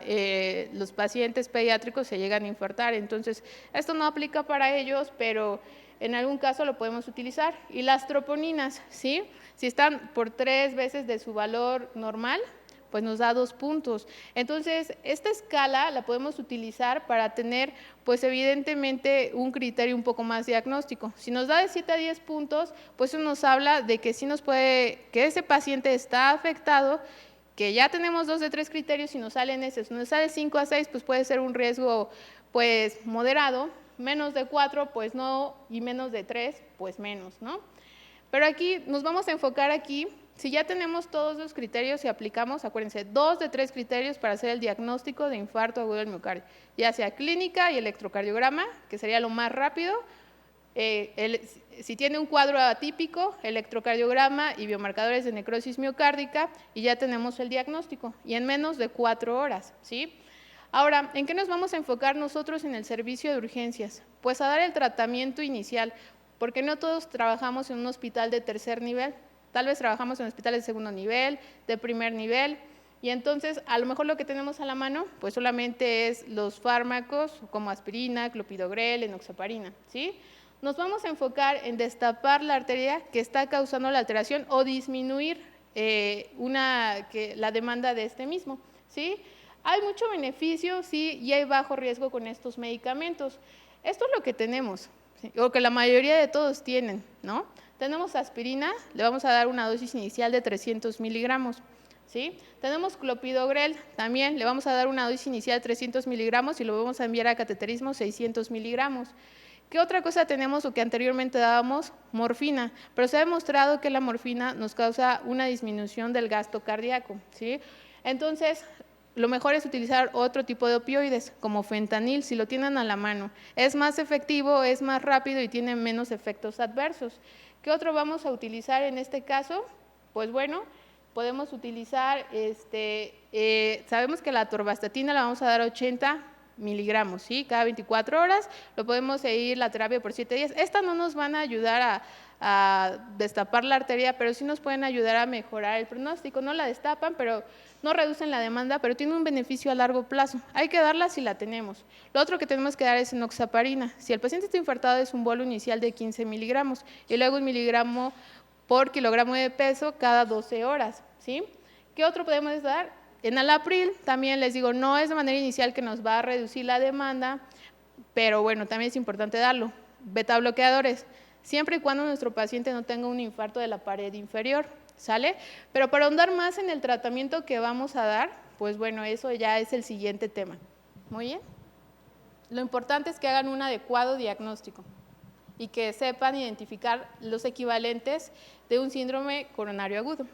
los pacientes pediátricos se llegan a infartar. Entonces, esto no aplica para ellos, pero en algún caso lo podemos utilizar. Y las troponinas, ¿sí? Si están por 3 veces de su valor normal, pues nos da 2 puntos. Entonces, esta escala la podemos utilizar para tener, pues evidentemente, un criterio un poco más diagnóstico. Si nos da de 7 a 10 puntos, pues eso nos habla de que sí nos puede, que ese paciente está afectado, que ya tenemos 2 de 3 criterios y nos salen esos. Si nos sale 5 a 6, pues puede ser un riesgo, pues, moderado. Menos de 4, pues no, y menos de 3, pues menos, ¿no? Pero aquí nos vamos a enfocar aquí, si ya tenemos todos los criterios y aplicamos, acuérdense, 2 de 3 criterios para hacer el diagnóstico de infarto agudo del miocardio, ya sea clínica y electrocardiograma, que sería lo más rápido, si tiene un cuadro atípico, electrocardiograma y biomarcadores de necrosis miocárdica, y ya tenemos el diagnóstico, y en menos de 4 horas, ¿sí? Ahora, ¿en qué nos vamos a enfocar nosotros en el servicio de urgencias? Pues a dar el tratamiento inicial, porque no todos trabajamos en un hospital de tercer nivel, tal vez trabajamos en hospitales de segundo nivel, de primer nivel, y entonces a lo mejor lo que tenemos a la mano, pues solamente es los fármacos como aspirina, clopidogrel, enoxaparina, ¿sí? Nos vamos a enfocar en destapar la arteria que está causando la alteración o disminuir la demanda de este mismo, ¿sí? Hay mucho beneficio, sí, y hay bajo riesgo con estos medicamentos. Esto es lo que tenemos, ¿sí? O que la mayoría de todos tienen, ¿no? Tenemos aspirina, le vamos a dar una dosis inicial de 300 miligramos, ¿sí? Tenemos clopidogrel, también le vamos a dar una dosis inicial de 300 miligramos y lo vamos a enviar a cateterismo 600 miligramos. ¿Qué otra cosa tenemos o que anteriormente dábamos? Morfina, pero se ha demostrado que la morfina nos causa una disminución del gasto cardíaco, ¿sí? Entonces, lo mejor es utilizar otro tipo de opioides, como fentanil, si lo tienen a la mano. Es más efectivo, es más rápido y tiene menos efectos adversos. ¿Qué otro vamos a utilizar en este caso? Pues bueno, podemos utilizar, sabemos que la atorvastatina la vamos a dar 80 miligramos, ¿sí? Cada 24 horas, lo podemos seguir la terapia por 7 días. Estas no nos van a ayudar a destapar la arteria, pero sí nos pueden ayudar a mejorar el pronóstico. No la destapan, pero no reducen la demanda, pero tiene un beneficio a largo plazo. Hay que darla si la tenemos. Lo otro que tenemos que dar es enoxaparina. Si el paciente está infartado, es un bolo inicial de 15 miligramos y luego 1 miligramo por kilogramo de peso cada 12 horas, ¿sí? ¿Qué otro podemos dar? Enalapril, también les digo, no es de manera inicial que nos va a reducir la demanda, pero bueno, también es importante darlo. Betabloqueadores, siempre y cuando nuestro paciente no tenga un infarto de la pared inferior, ¿sale? Pero para ahondar más en el tratamiento que vamos a dar, pues bueno, eso ya es el siguiente tema. Muy bien. Lo importante es que hagan un adecuado diagnóstico y que sepan identificar los equivalentes de un síndrome coronario agudo.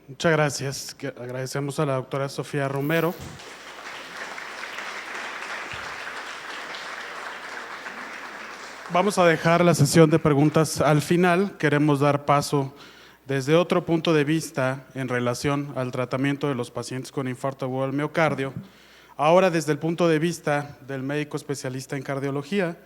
Muchas gracias. Agradecemos a la doctora Sofía Romero. Vamos a dejar la sesión de preguntas al final. Queremos dar paso desde otro punto de vista en relación al tratamiento de los pacientes con infarto agudo del miocardio, ahora desde el punto de vista del médico especialista en cardiología.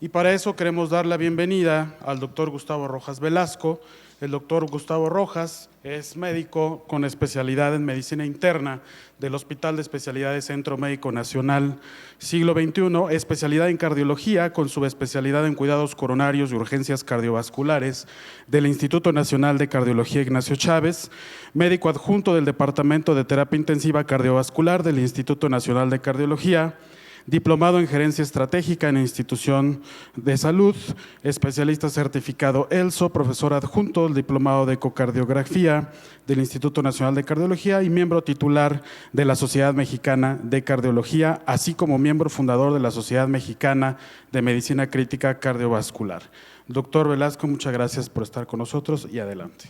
Y para eso queremos dar la bienvenida al doctor Gustavo Rojas Velasco. El doctor Gustavo Rojas es médico con especialidad en medicina interna del Hospital de Especialidades Centro Médico Nacional Siglo XXI, especialidad en cardiología con subespecialidad en cuidados coronarios y urgencias cardiovasculares del Instituto Nacional de Cardiología Ignacio Chávez, médico adjunto del Departamento de Terapia Intensiva Cardiovascular del Instituto Nacional de Cardiología, diplomado en Gerencia Estratégica en Institución de Salud, especialista certificado ELSO, profesor adjunto del Diplomado de Ecocardiografía del Instituto Nacional de Cardiología y miembro titular de la Sociedad Mexicana de Cardiología, así como miembro fundador de la Sociedad Mexicana de Medicina Crítica Cardiovascular. Doctor Velasco, muchas gracias por estar con nosotros y adelante.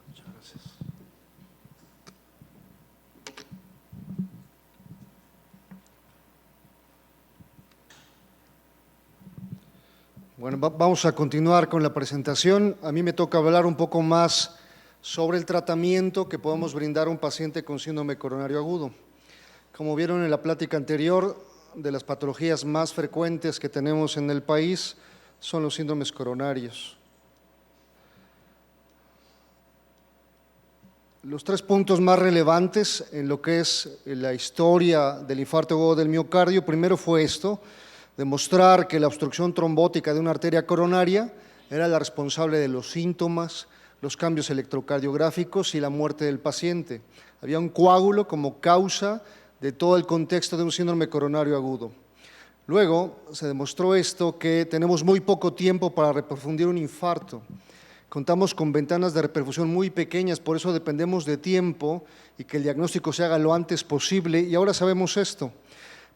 Muchas gracias. Bueno, vamos a continuar con la presentación. A mí me toca hablar un poco más sobre el tratamiento que podemos brindar a un paciente con síndrome coronario agudo. Como vieron en la plática anterior, de las patologías más frecuentes que tenemos en el país son los síndromes coronarios. Los 3 puntos más relevantes en lo que es la historia del infarto agudo del miocardio, primero fue esto, demostrar que la obstrucción trombótica de una arteria coronaria era la responsable de los síntomas, los cambios electrocardiográficos y la muerte del paciente. Había un coágulo como causa de todo el contexto de un síndrome coronario agudo. Luego se demostró esto, que tenemos muy poco tiempo para reperfundir un infarto. Contamos con ventanas de reperfusión muy pequeñas, por eso dependemos de tiempo y que el diagnóstico se haga lo antes posible, y ahora sabemos esto.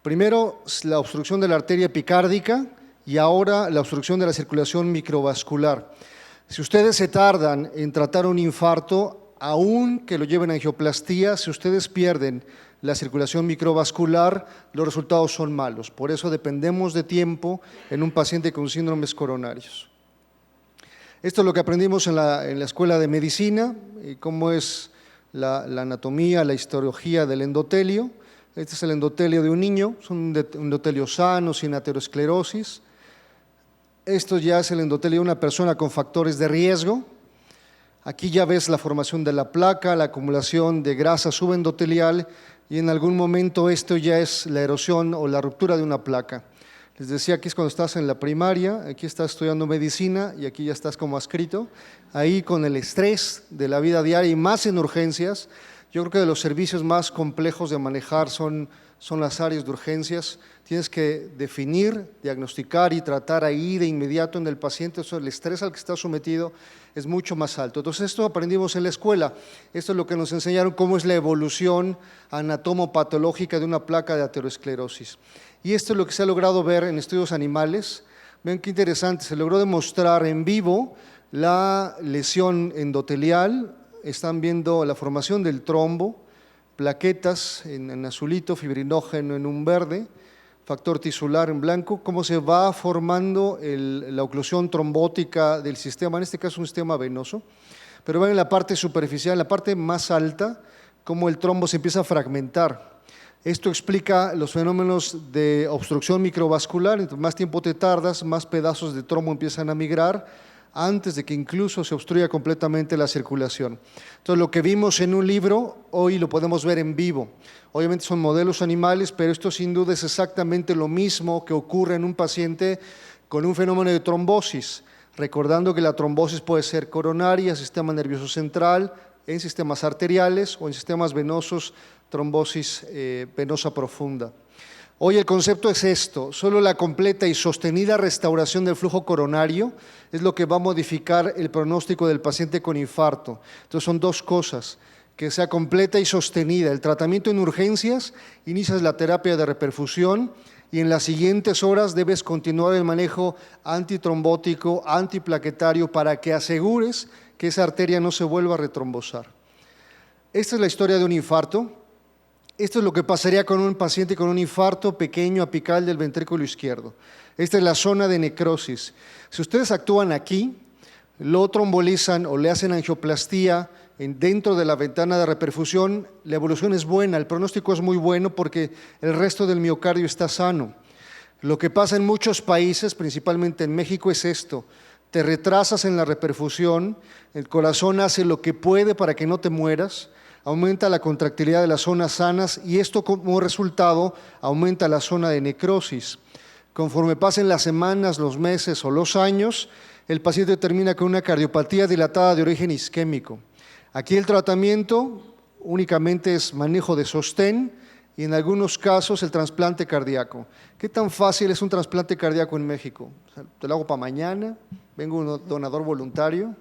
Primero, la obstrucción de la arteria epicárdica y ahora la obstrucción de la circulación microvascular. Si ustedes se tardan en tratar un infarto, aun que lo lleven a angioplastía, si ustedes pierden la circulación microvascular, los resultados son malos. Por eso dependemos de tiempo en un paciente con síndromes coronarios. Esto es lo que aprendimos en la escuela de medicina, y cómo es la anatomía, la histología del endotelio. Este es el endotelio de un niño, es un endotelio sano, sin aterosclerosis. Esto ya es el endotelio de una persona con factores de riesgo. Aquí ya ves la formación de la placa, la acumulación de grasa subendotelial, y en algún momento esto ya es la erosión o la ruptura de una placa. Les decía, aquí es cuando estás en la primaria, aquí estás estudiando medicina y aquí ya estás como adscrito. Ahí con el estrés de la vida diaria y más en urgencias, yo creo que de los servicios más complejos de manejar son las áreas de urgencias. Tienes que definir, diagnosticar y tratar ahí de inmediato en el paciente. Eso, el estrés al que está sometido es mucho más alto. Entonces, esto aprendimos en la escuela. Esto es lo que nos enseñaron, cómo es la evolución anatomopatológica de una placa de aterosclerosis. Y esto es lo que se ha logrado ver en estudios animales. Ven qué interesante, se logró demostrar en vivo la lesión endotelial. Están viendo la formación del trombo, plaquetas en azulito, fibrinógeno en un verde, factor tisular en blanco, cómo se va formando la oclusión trombótica del sistema, en este caso un sistema venoso, pero ven en la parte superficial, en la parte más alta, cómo el trombo se empieza a fragmentar. Esto explica los fenómenos de obstrucción microvascular. Entre más tiempo te tardas, más pedazos de trombo empiezan a migrar antes de que incluso se obstruya completamente la circulación. Entonces, lo que vimos en un libro, hoy lo podemos ver en vivo. Obviamente son modelos animales, pero esto sin duda es exactamente lo mismo que ocurre en un paciente con un fenómeno de trombosis, recordando que la trombosis puede ser coronaria, sistema nervioso central, en sistemas arteriales o en sistemas venosos, trombosis venosa profunda. Hoy el concepto es esto: solo la completa y sostenida restauración del flujo coronario es lo que va a modificar el pronóstico del paciente con infarto. Entonces son 2 cosas, que sea completa y sostenida. El tratamiento en urgencias, inicias la terapia de reperfusión y en las siguientes horas debes continuar el manejo antitrombótico, antiplaquetario, para que asegures que esa arteria no se vuelva a retrombosar. Esta es la historia de un infarto. Esto es lo que pasaría con un paciente con un infarto pequeño apical del ventrículo izquierdo. Esta es la zona de necrosis. Si ustedes actúan aquí, lo trombolizan o le hacen angioplastía dentro de la ventana de reperfusión, la evolución es buena, el pronóstico es muy bueno porque el resto del miocardio está sano. Lo que pasa en muchos países, principalmente en México, es esto: te retrasas en la reperfusión, el corazón hace lo que puede para que no te mueras, aumenta la contractilidad de las zonas sanas y esto como resultado aumenta la zona de necrosis. Conforme pasen las semanas, los meses o los años, el paciente termina con una cardiopatía dilatada de origen isquémico. Aquí el tratamiento únicamente es manejo de sostén y en algunos casos el trasplante cardíaco. ¿Qué tan fácil es un trasplante cardíaco en México? O sea, te lo hago para mañana, vengo un donador voluntario.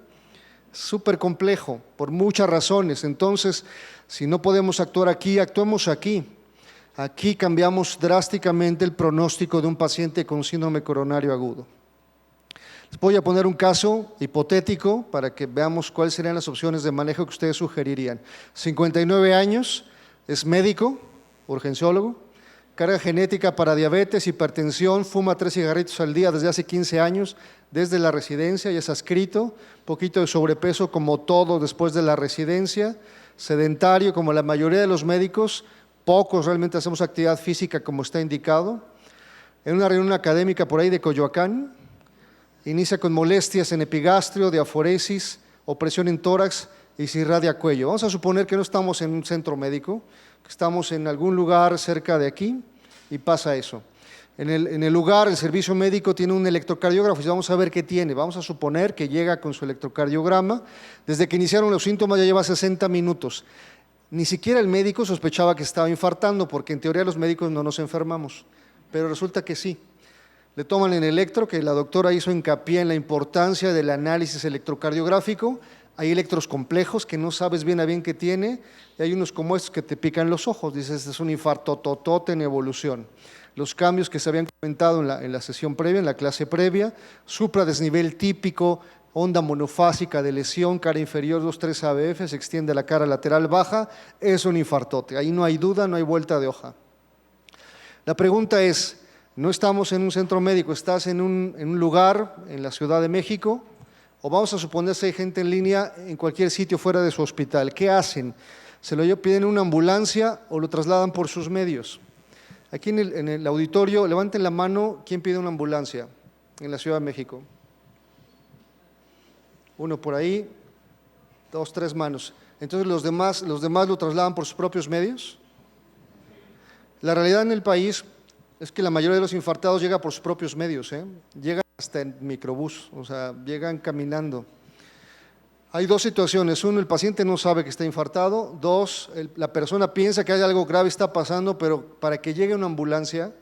Súper complejo, por muchas razones. Entonces, si no podemos actuar aquí, actuemos aquí. Aquí cambiamos drásticamente el pronóstico de un paciente con síndrome coronario agudo. Les voy a poner un caso hipotético para que veamos cuáles serían las opciones de manejo que ustedes sugerirían. 59 años, es médico, urgenciólogo, carga genética para diabetes, hipertensión, fuma 3 cigarritos al día desde hace 15 años, desde la residencia, ya está escrito, poquito de sobrepeso como todo después de la residencia, sedentario como la mayoría de los médicos, pocos realmente hacemos actividad física como está indicado. En una reunión académica por ahí de Coyoacán, inicia con molestias en epigastrio, diaforesis, opresión en tórax y se irradia cuello. Vamos a suponer que no estamos en un centro médico, que estamos en algún lugar cerca de aquí y pasa eso. En el lugar, el servicio médico tiene un electrocardiógrafo y vamos a ver qué tiene. Vamos a suponer que llega con su electrocardiograma. Desde que iniciaron los síntomas ya lleva 60 minutos. Ni siquiera el médico sospechaba que estaba infartando, porque en teoría los médicos no nos enfermamos, pero resulta que sí. Le toman el electro, que la doctora hizo hincapié en la importancia del análisis electrocardiográfico. Hay electros complejos que no sabes bien a bien qué tiene, y hay unos como estos que te pican los ojos. Dices, este es un infarto totote en evolución. Los cambios que se habían comentado en la sesión previa, en la clase previa, supradesnivel típico, onda monofásica de lesión, cara inferior 2-3 ABF, se extiende a la cara lateral baja, es un infartote. Ahí no hay duda, no hay vuelta de hoja. La pregunta es, no estamos en un centro médico, estás en un lugar en la Ciudad de México, o vamos a suponer que hay gente en línea en cualquier sitio fuera de su hospital. ¿Qué hacen? ¿Se lo piden una ambulancia o lo trasladan por sus medios? Aquí en el auditorio, levanten la mano, ¿quién pide una ambulancia en la Ciudad de México? Uno por ahí, 2, 3 manos. Entonces, ¿los demás lo trasladan por sus propios medios? La realidad en el país es que la mayoría de los infartados llega por sus propios medios, llegan hasta en microbús, o sea, llegan caminando. Hay dos situaciones: uno, el paciente no sabe que está infartado; dos, la persona piensa que hay algo grave está pasando, pero para que llegue una ambulancia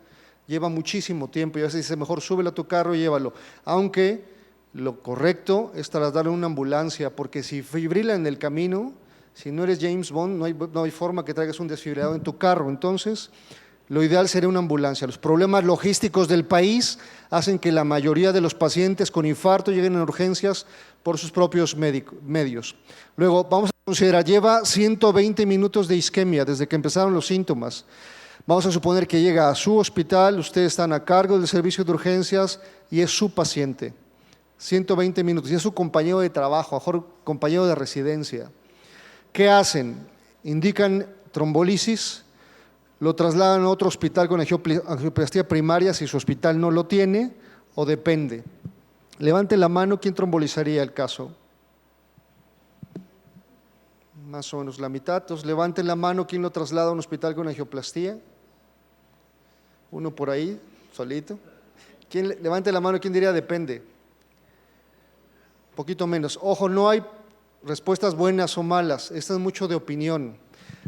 lleva muchísimo tiempo, y a veces dice, mejor súbelo a tu carro y llévalo, aunque lo correcto es trasladarlo en una ambulancia, porque si fibrila en el camino, si no eres James Bond, no hay forma que traigas un desfibrilador en tu carro. Entonces, lo ideal sería una ambulancia. Los problemas logísticos del país hacen que la mayoría de los pacientes con infarto lleguen a urgencias por sus propios medios. Luego, vamos a considerar, lleva 120 minutos de isquemia desde que empezaron los síntomas. Vamos a suponer que llega a su hospital, ustedes están a cargo del servicio de urgencias y es su paciente. 120 minutos, y es su compañero de trabajo, mejor compañero de residencia. ¿Qué hacen? Indican trombolisis, lo trasladan a otro hospital con angioplastía primaria si su hospital no lo tiene, o depende. Levante la mano, ¿quién trombolizaría el caso? Más o menos la mitad. Entonces, levanten la mano, ¿quién lo traslada a un hospital con angioplastía? Uno por ahí, solito. Levante la mano, ¿quién diría depende? Poquito menos. Ojo, no hay respuestas buenas o malas, esto es mucho de opinión.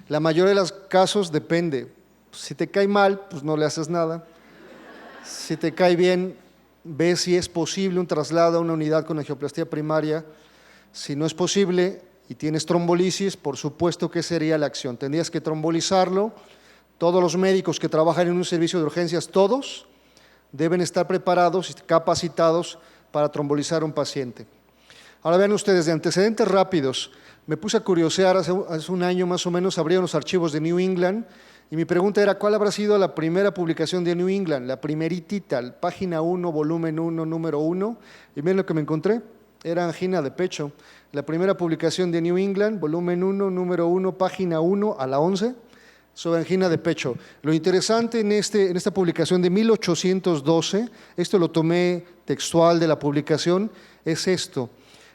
La mayoría de los casos depende. Si te cae mal, pues no le haces nada. Si te cae bien, ves si es posible un traslado a una unidad con angioplastía primaria. Si no es posible y tienes trombolisis, por supuesto que sería la acción. Tendrías que trombolizarlo. Todos los médicos que trabajan en un servicio de urgencias, todos deben estar preparados y capacitados para trombolizar a un paciente. Ahora vean ustedes, de antecedentes rápidos, me puse a curiosear, hace un año más o menos abrieron los archivos de New England y mi pregunta era, ¿cuál habrá sido la primera publicación de New England? La primeritita, página 1, volumen 1, número 1, y miren lo que me encontré, era angina de pecho. La primera publicación de New England, volumen 1, número 1, página 1 a la 11, sobre angina de pecho. Lo interesante en esta publicación de 1812, esto lo tomé textual de la publicación, es esto.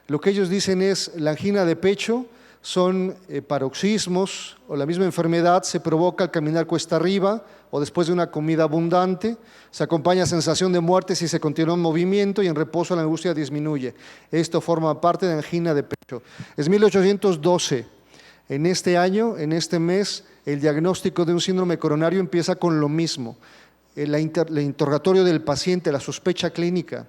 Lo que ellos dicen es, la angina de pecho son paroxismos o la misma enfermedad se provoca al caminar cuesta arriba o después de una comida abundante, se acompaña sensación de muerte si se continúa en movimiento y en reposo la angustia disminuye. Esto forma parte de angina de pecho. Es 1812. En este año, en este mes, el diagnóstico de un síndrome coronario empieza con lo mismo. El interrogatorio del paciente, la sospecha clínica.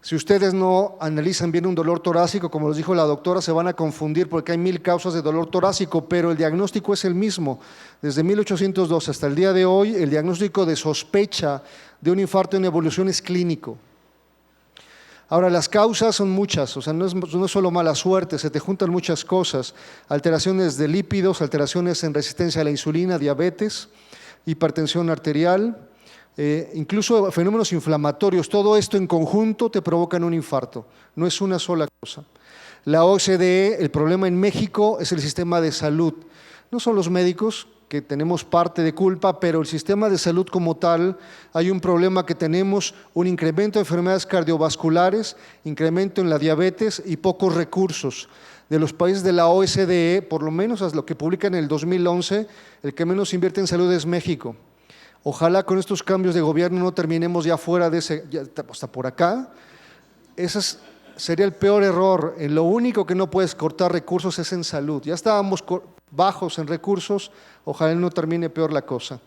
Si ustedes no analizan bien un dolor torácico, como les dijo la doctora, se van a confundir porque hay 1000 causas de dolor torácico, pero el diagnóstico es el mismo. Desde 1812 hasta el día de hoy, el diagnóstico de sospecha de un infarto en evolución es clínico. Ahora, las causas son muchas, o sea, no es solo mala suerte, se te juntan muchas cosas. Alteraciones de lípidos, alteraciones en resistencia a la insulina, diabetes, hipertensión arterial, incluso fenómenos inflamatorios. Todo esto en conjunto te provocan un infarto, no es una sola cosa. La OCDE, el problema en México es el sistema de salud. No son los médicos, que tenemos parte de culpa, pero el sistema de salud como tal, hay un problema que tenemos, un incremento de enfermedades cardiovasculares, incremento en la diabetes y pocos recursos. De los países de la OCDE, por lo menos hasta lo que publican en el 2011, el que menos invierte en salud es México. Ojalá con estos cambios de gobierno no terminemos ya fuera de ese, ya hasta por acá. Ese sería el peor error. En lo único que no puedes cortar recursos es en salud. Ya estábamos bajos en recursos, ojalá no termine peor la cosa.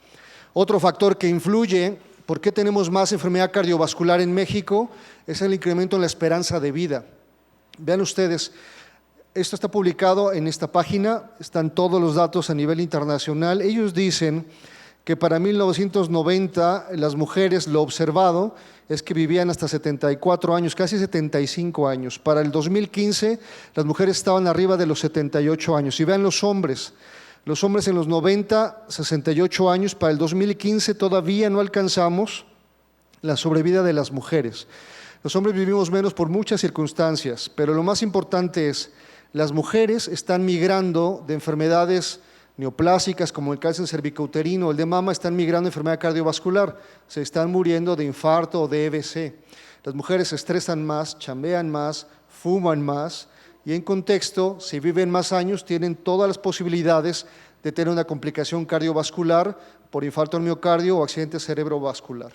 Otro factor que influye, ¿por qué tenemos más enfermedad cardiovascular en México? Es el incremento en la esperanza de vida. Vean ustedes, esto está publicado en esta página, están todos los datos a nivel internacional. Ellos dicen que para 1990 las mujeres, lo observado, es que vivían hasta 74 años, casi 75 años. Para el 2015 las mujeres estaban arriba de los 78 años. Y vean los hombres en los 90, 68 años, para el 2015 todavía no alcanzamos la sobrevida de las mujeres. Los hombres vivimos menos por muchas circunstancias, pero lo más importante es, las mujeres están migrando de enfermedades neoplásicas como el cáncer cervicouterino o el de mama, están migrando a enfermedad cardiovascular, se están muriendo de infarto o de EBC. Las mujeres se estresan más, chambean más, fuman más y en contexto, si viven más años, tienen todas las posibilidades de tener una complicación cardiovascular por infarto al miocardio o accidente cerebrovascular.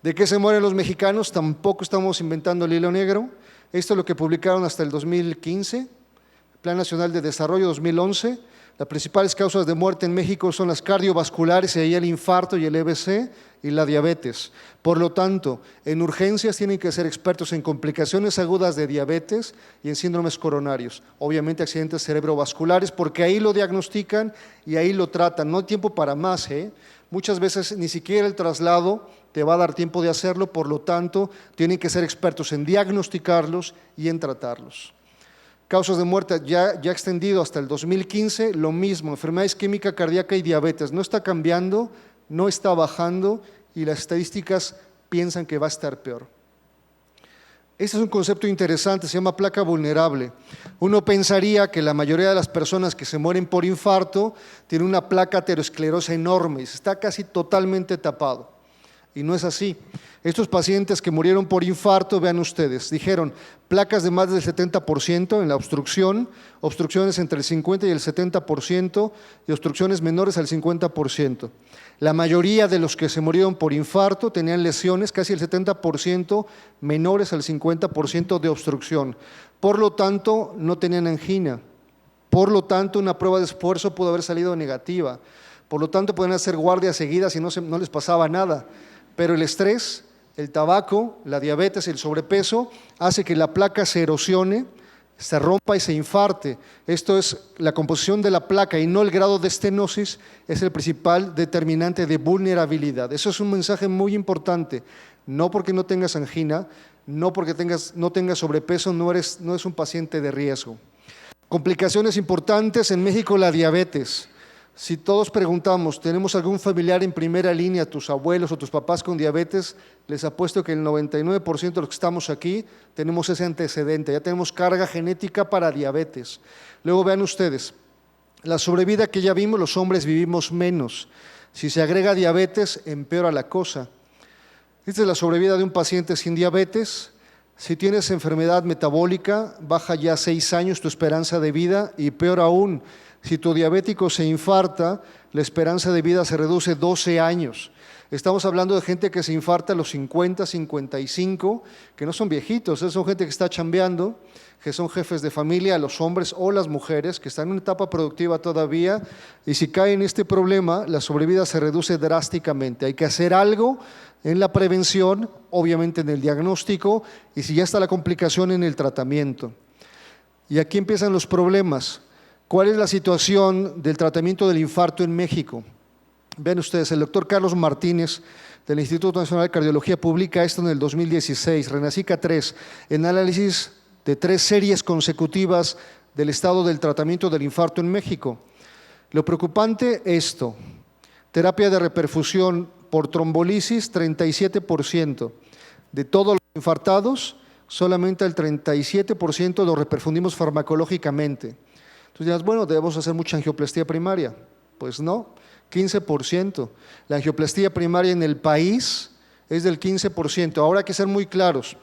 ¿De qué se mueren los mexicanos? Tampoco estamos inventando el hilo negro. Esto es lo que publicaron hasta el 2015, Plan Nacional de Desarrollo 2011. Las principales causas de muerte en México son las cardiovasculares, y ahí el infarto y el EBC y la diabetes. Por lo tanto, en urgencias tienen que ser expertos en complicaciones agudas de diabetes y en síndromes coronarios. Obviamente accidentes cerebrovasculares, porque ahí lo diagnostican y ahí lo tratan. No hay tiempo para más, Muchas veces ni siquiera el traslado te va a dar tiempo de hacerlo, por lo tanto, tienen que ser expertos en diagnosticarlos y en tratarlos. Causas de muerte ya extendido hasta el 2015, lo mismo, enfermedad isquémica cardíaca y diabetes. No está cambiando, no está bajando y las estadísticas piensan que va a estar peor. Este es un concepto interesante, se llama placa vulnerable. Uno pensaría que la mayoría de las personas que se mueren por infarto tienen una placa aterosclerosa enorme y está casi totalmente tapado. Y no es así. Estos pacientes que murieron por infarto, vean ustedes, dijeron placas de más del 70% en la obstrucción, obstrucciones entre el 50 y el 70% y obstrucciones menores al 50%. La mayoría de los que se murieron por infarto tenían lesiones, casi el 70% menores al 50% de obstrucción. Por lo tanto, no tenían angina. Por lo tanto, una prueba de esfuerzo pudo haber salido negativa. Por lo tanto, podían hacer guardias seguidas y no les pasaba nada. Pero el estrés, el tabaco, la diabetes y el sobrepeso hace que la placa se erosione, se rompa y se infarte. Esto es la composición de la placa y no el grado de estenosis, es el principal determinante de vulnerabilidad. Eso es un mensaje muy importante. No porque no tengas angina, no porque no tengas sobrepeso, no eres un paciente de riesgo. Complicaciones importantes en México, la diabetes. Si todos preguntamos, ¿tenemos algún familiar en primera línea, tus abuelos o tus papás con diabetes? Les apuesto que el 99% de los que estamos aquí tenemos ese antecedente, ya tenemos carga genética para diabetes. Luego vean ustedes, la sobrevida que ya vimos, los hombres vivimos menos. Si se agrega diabetes, empeora la cosa. Esta es la sobrevida de un paciente sin diabetes. Si tienes enfermedad metabólica, baja ya 6 años tu esperanza de vida y peor aún, si tu diabético se infarta, la esperanza de vida se reduce 12 años. Estamos hablando de gente que se infarta a los 50, 55, que no son viejitos, son gente que está chambeando, que son jefes de familia, los hombres o las mujeres, que están en una etapa productiva todavía, y si caen en este problema, la sobrevida se reduce drásticamente. Hay que hacer algo en la prevención, obviamente en el diagnóstico, y si ya está la complicación, en el tratamiento. Y aquí empiezan los problemas. ¿Cuál es la situación del tratamiento del infarto en México? Vean ustedes, el doctor Carlos Martínez del Instituto Nacional de Cardiología publica esto en el 2016, Renacica 3, en análisis de 3 series consecutivas del estado del tratamiento del infarto en México. Lo preocupante, esto: terapia de reperfusión por trombolisis, 37%. De todos los infartados, solamente el 37% lo reperfundimos farmacológicamente. Entonces dirás, bueno, debemos hacer mucha angioplastía primaria. Pues no, 15%. La angioplastía primaria en el país es del 15%. Ahora hay que ser muy claros.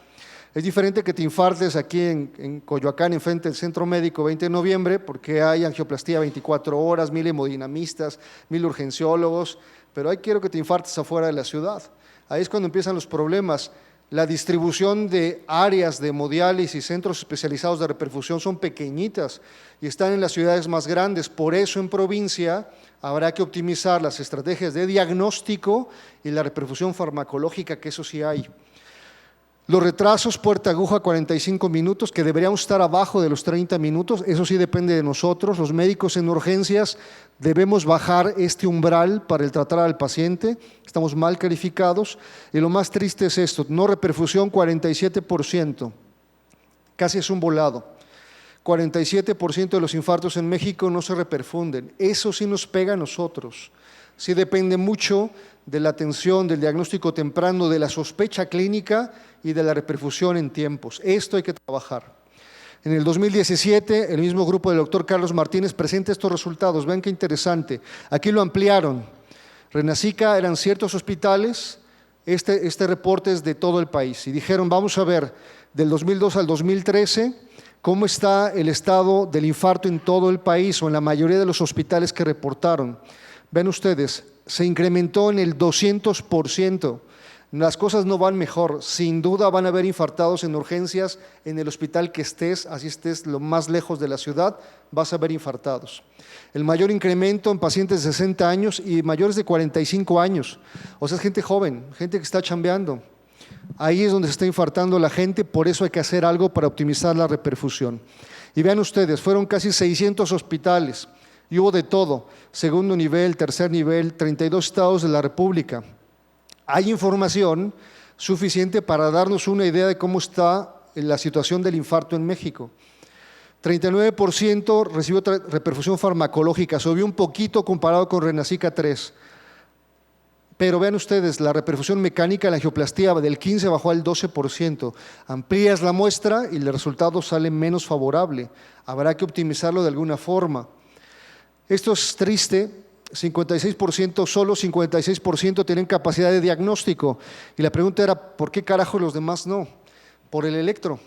Es diferente que te infartes aquí en Coyoacán, enfrente del Centro Médico, 20 de noviembre, porque hay angioplastía 24 horas, 1000 hemodinamistas, 1000 urgenciólogos, pero ahí quiero que te infartes afuera de la ciudad. Ahí es cuando empiezan los problemas. La distribución de áreas de hemodiálisis, centros especializados de reperfusión son pequeñitas y están en las ciudades más grandes. Por eso en provincia habrá que optimizar las estrategias de diagnóstico y la reperfusión farmacológica, que eso sí hay. Los retrasos puerta aguja 45 minutos, que deberíamos estar abajo de los 30 minutos, eso sí depende de nosotros. Los médicos en urgencias debemos bajar este umbral para el tratar al paciente, estamos mal calificados. Y lo más triste es esto: no reperfusión 47%, casi es un volado. 47% de los infartos en México no se reperfunden, eso sí nos pega a nosotros. Sí depende mucho de la atención, del diagnóstico temprano, de la sospecha clínica y de la reperfusión en tiempos. Esto hay que trabajar. En el 2017, el mismo grupo del doctor Carlos Martínez presenta estos resultados. Vean qué interesante. Aquí lo ampliaron. Renacica eran ciertos hospitales, este reporte es de todo el país. Y dijeron, vamos a ver, del 2002 al 2013, cómo está el estado del infarto en todo el país o en la mayoría de los hospitales que reportaron. Ven ustedes, se incrementó en el 200%. Las cosas no van mejor, sin duda van a haber infartados en urgencias, en el hospital que estés, así estés lo más lejos de la ciudad, vas a ver infartados. El mayor incremento en pacientes de 60 años y mayores de 45 años, o sea, es gente joven, gente que está chambeando. Ahí es donde se está infartando la gente, por eso hay que hacer algo para optimizar la reperfusión. Y vean ustedes, fueron casi 600 hospitales, y hubo de todo, segundo nivel, tercer nivel, 32 estados de la República. Hay información suficiente para darnos una idea de cómo está la situación del infarto en México. 39% recibió reperfusión farmacológica, subió un poquito comparado con Renacica 3. Pero vean ustedes, la reperfusión mecánica, la angioplastía del 15 bajó al 12%. Amplías la muestra y el resultado sale menos favorable. Habrá que optimizarlo de alguna forma. Esto es triste. 56%, solo 56% tienen capacidad de diagnóstico. Y la pregunta era, ¿por qué carajo los demás no? Por el electro.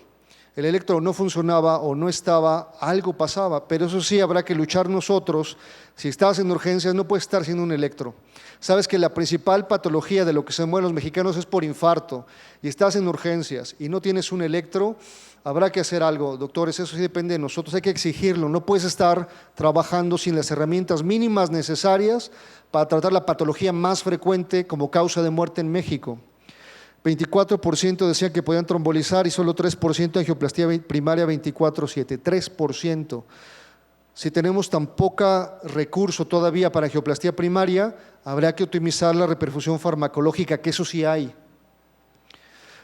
El electro no funcionaba o no estaba, algo pasaba, pero eso sí habrá que luchar nosotros. Si estás en urgencias no puedes estar sin un electro. Sabes que la principal patología de lo que se mueren los mexicanos es por infarto y estás en urgencias y no tienes un electro, habrá que hacer algo, doctores, eso sí depende de nosotros, hay que exigirlo, no puedes estar trabajando sin las herramientas mínimas necesarias para tratar la patología más frecuente como causa de muerte en México. 24% decían que podían trombolizar y solo 3% angioplastía primaria 24/7, 3%. Si tenemos tan poco recurso todavía para angioplastía primaria, habrá que optimizar la reperfusión farmacológica, que eso sí hay.